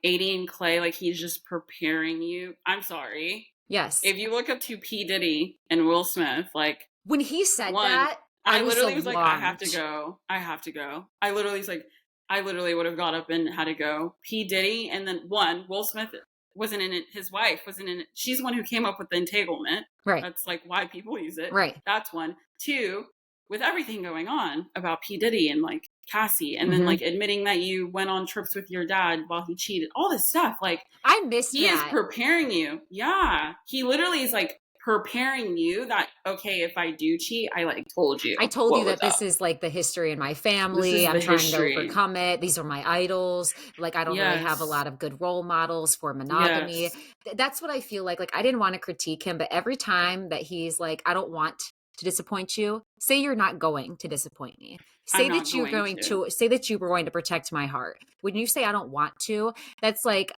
AD and Clay, like he's just preparing you. I'm sorry. Yes. If you look up to P. Diddy and Will Smith, like When he said one, that, I I was literally was like, I have alarmed. to go. I have to go. I literally was like, I literally would have got up and had to go. P. Diddy, and then one, Will Smith wasn't in it. His wife wasn't in it. She's the one who came up with the entanglement. Right. That's like why people use it. Right. That's one. Two, with everything going on about P. Diddy and like Cassie, and then Mhm. like admitting that you went on trips with your dad while he cheated, all this stuff. Like, I missed he is that. preparing you. Yeah. He literally is like preparing you that, okay, if I do cheat, I like told you I told what you was that this up. is like the history in my This family. is I'm the trying to history. overcome it. These are my idols. Like, I don't really have a Yes. lot of good role models for monogamy. Yes. That's what I feel like. Like, I didn't want to critique him, but every time that he's like, I don't want to disappoint you, say you're not going to disappoint me. I'm Say not that you're going going to. to say that you were going to protect my heart. When you say I don't want to, that's like,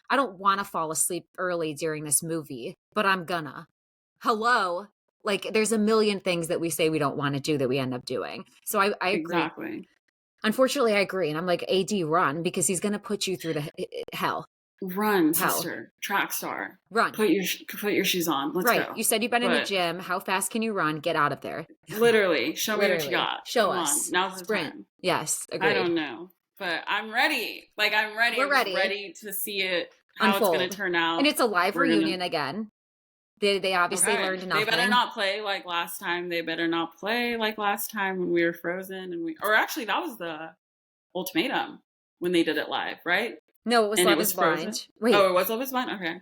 I don't want to fall asleep early during this movie, but I'm gonna. Hello? Like, there's a million things that we say we don't want to do that we end up doing. So I agree. Exactly. Unfortunately, I agree. And I'm like, AD, run, because he's going to put you through the hell. Run, Hell. sister. Track star. Run. Put your shoes on. Let's Right. go. You said you've been in the But gym. How fast can you run? Get out of there. literally, show me what you Literally. got. Show Come on. us. Now's the Sprint. time. Yes. I Agreed. don't know. But I'm ready. Like, I'm ready. We're I'm just ready. ready to see it, how it's going Unfold. to turn out. And it's a live We're gonna reunion again. They obviously Okay. learned They better nothing. not play like last time. They better not play like last time when we were frozen or actually that was the ultimatum when they did it live, right? No, it was And it Love was is frozen. Blind. Wait. Oh, it was Love is Blind? Okay.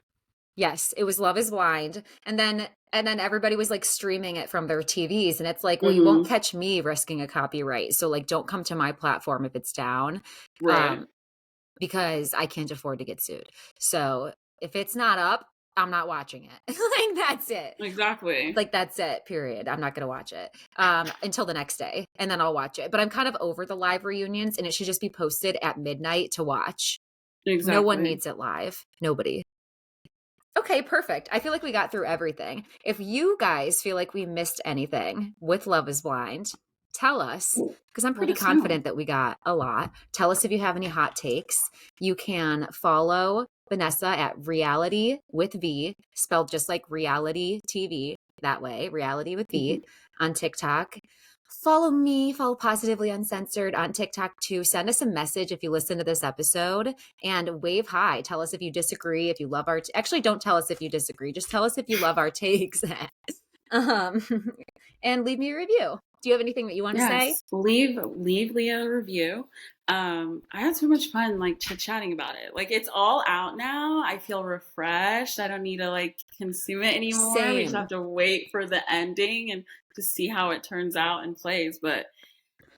Yes, it was Love is Blind. And then everybody was like streaming it from their TVs, and it's like, well, you won't Mm-hmm. catch me risking a copyright. So like, don't come to my platform if it's down. Right. Because I can't afford to get sued. So if it's not up, I'm not watching it. Like, that's it. Exactly. Like, that's it, period. I'm not going to watch it until the next day, and then I'll watch it. But I'm kind of over the live reunions, and it should just be posted at midnight to watch. Exactly. No one needs it live. Nobody. Okay, perfect. I feel like we got through everything. If you guys feel like we missed anything with Love is Blind, tell us, because I'm Let pretty us know. confident that we got a lot. Tell us if you have any hot takes. You can follow Vanessa at Reality with V, spelled just like reality TV, that way, Reality with V, on TikTok. Follow me, follow Positively Uncensored on TikTok too. Send us a message if you listen to this episode, and wave hi. Tell us if you disagree, if you love our actually don't tell us if you disagree. Just tell us if you love our takes. And leave me a review. Do you have anything that you want to say? Leave Leah a review. I had so much fun like chit-chatting about it. Like, it's all out now. I feel refreshed. I don't need to like consume it anymore. We just Same. have to wait for the ending and to see how it turns out and plays. But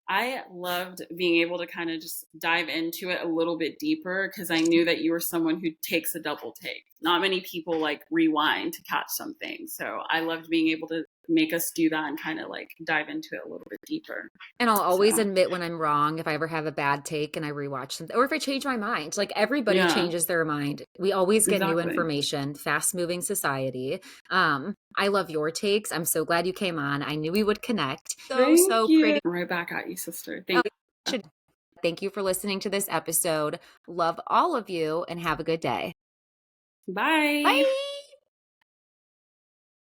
I loved being able to kind of just dive into it a little bit deeper because I knew that you were someone who takes a double take. Not many people like rewind to catch something. So I loved being able to make us do that and kind of like dive into it a little bit deeper. And I'll always admit when I'm wrong if I ever have a bad take and I rewatch something, or if I change my mind. Like, everybody changes their mind. We always get new information, fast-moving society. I love your takes. I'm so glad you came on. I knew we would connect. So you. pretty. Right back at you, sister. Thank you. Thank you for listening to this episode. Love all of you and have a good day. Bye. Bye.